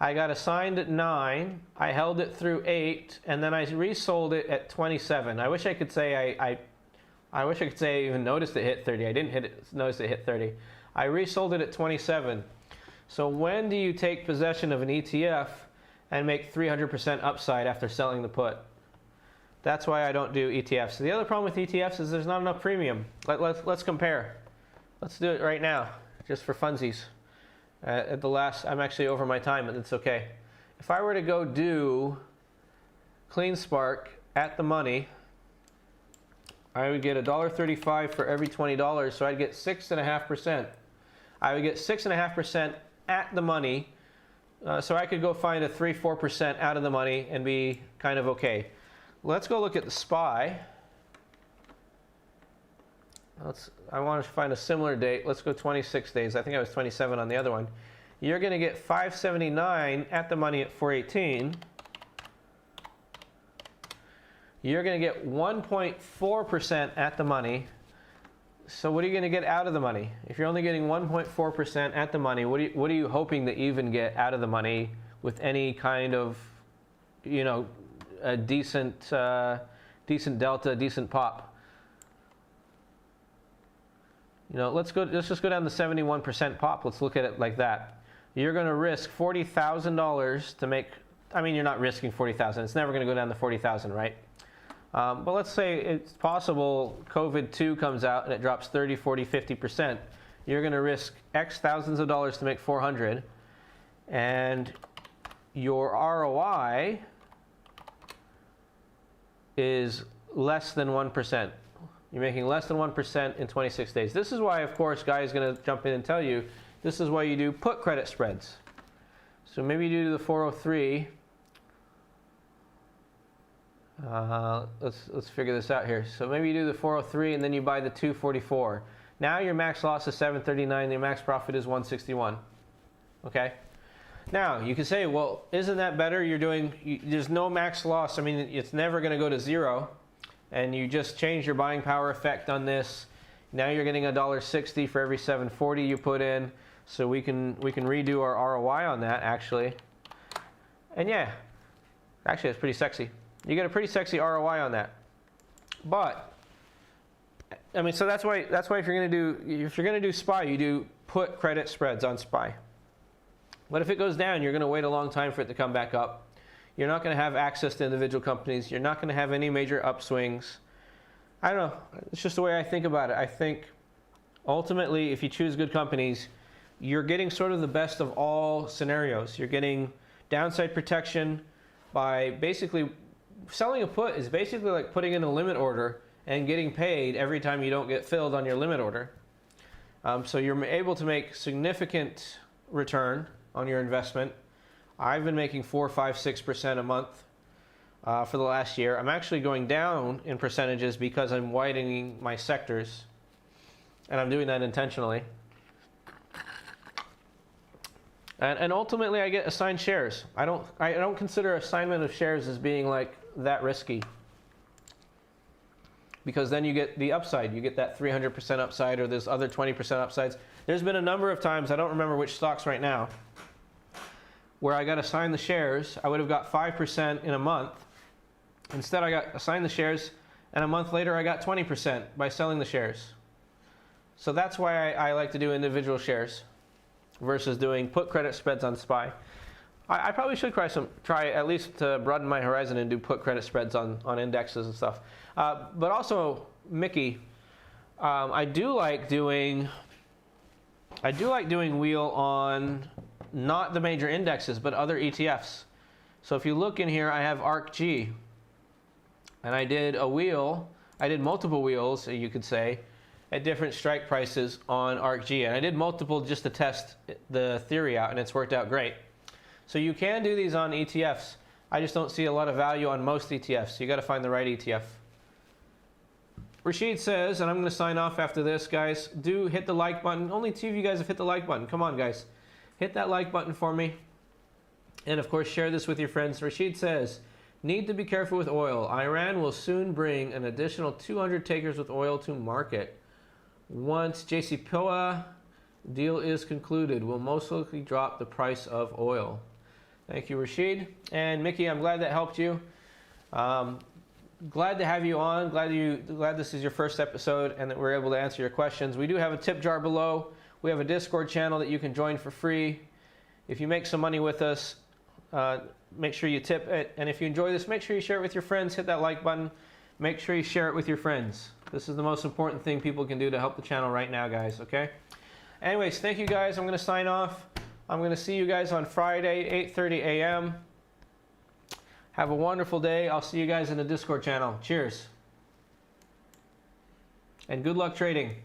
I got assigned at 9. I held it through 8, and then I resold it at 27. I wish I could say I wish I could say I even noticed it hit 30. I didn't notice it hit 30. I resold it at 27. So when do you take possession of an ETF and make 300% upside after selling the put? That's why I don't do ETFs. The other problem with ETFs is there's not enough premium. Let's compare. Let's do it right now, just for funsies. At the last, I'm actually over my time, but it's okay. If I were to go do CleanSpark at the money, I would get $1.35 for every $20, so I'd get 6.5%. I would get 6.5% at the money, so I could go find a 3-4% out of the money and be kind of okay. Let's go look at the SPY. I want to find a similar date. Let's go 26 days. I think I was 27 on the other one. You're going to get 579 at the money at 418. You're going to get 1.4% at the money. So what are you going to get out of the money? If you're only getting 1.4% at the money, what are you hoping to even get out of the money with any kind of, you know, a decent delta, decent pop? You know, let's just go down to 71% pop. Let's look at it like that. You're going to risk $40,000 to make. I mean, you're not risking $40,000. It's never going to go down to $40,000, right? But let's say it's possible COVID-2 comes out and it drops 30, 40, 50%. You're going to risk X thousands of dollars to make 400, and your ROI is less than 1%. You're making less than 1% in 26 days. This is why, of course, Guy is going to jump in and tell you, this is why you do put credit spreads. So maybe you do the 403. Let's figure this out here. So maybe you do the 403 and then you buy the 244. Now your max loss is 739. Your max profit is 161. Okay. Now you can say, well, isn't that better? There's no max loss. I mean, it's never going to go to zero. And you just change your buying power effect on this. Now you're getting $1.60 for every 740 you put in. So we can redo our ROI on that actually. And yeah, actually it's pretty sexy. You get a pretty sexy ROI on that. But I mean, so that's why if you're gonna do SPY, you do put credit spreads on SPY. But if it goes down, you're gonna wait a long time for it to come back up. You're not going to have access to individual companies. You're not going to have any major upswings. I don't know. It's just the way I think about it. I think ultimately, if you choose good companies, you're getting sort of the best of all scenarios. You're getting downside protection by basically selling a put is basically like putting in a limit order and getting paid every time you don't get filled on your limit order. So you're able to make significant return on your investment. I've been making 4, 5, 6% a month for the last year. I'm actually going down in percentages because I'm widening my sectors, and I'm doing that intentionally. And ultimately, I get assigned shares. I don't consider assignment of shares as being like that risky, because then you get the upside. You get that 300% upside, or there's other 20% upsides. There's been a number of times, I don't remember which stocks right now, where I got assigned the shares, I would have got 5% in a month. Instead, I got assigned the shares, and a month later, I got 20% by selling the shares. So that's why I like to do individual shares versus doing put credit spreads on SPY. I probably should try at least to broaden my horizon and do put credit spreads on indexes and stuff. But also, Mickey, I do like doing wheel on not the major indexes, but other ETFs. So if you look in here, I have ARKG, and I did a wheel. I did multiple wheels, you could say, at different strike prices on ARKG, and I did multiple just to test the theory out, and it's worked out great. So you can do these on ETFs. I just don't see a lot of value on most ETFs. You got to find the right ETF. Rashid says, and I'm going to sign off after this, guys, do hit the like button. Only 2 of you guys have hit the like button. Come on, guys. Hit that like button for me. And, of course, share this with your friends. Rashid says, need to be careful with oil. Iran will soon bring an additional 200 takers with oil to market. Once JCPOA deal is concluded, will most likely drop the price of oil. Thank you, Rashid. And Mickey, I'm glad that helped you. Glad to have you on. Glad this is your first episode and that we're able to answer your questions. We do have a tip jar below. We have a Discord channel that you can join for free. If you make some money with us, make sure you tip it. And if you enjoy this, make sure you share it with your friends. Hit that like button. Make sure you share it with your friends. This is the most important thing people can do to help the channel right now, guys, okay? Anyways, thank you, guys. I'm going to sign off. I'm going to see you guys on Friday, 8:30 a.m. Have a wonderful day. I'll see you guys in the Discord channel. Cheers. And good luck trading.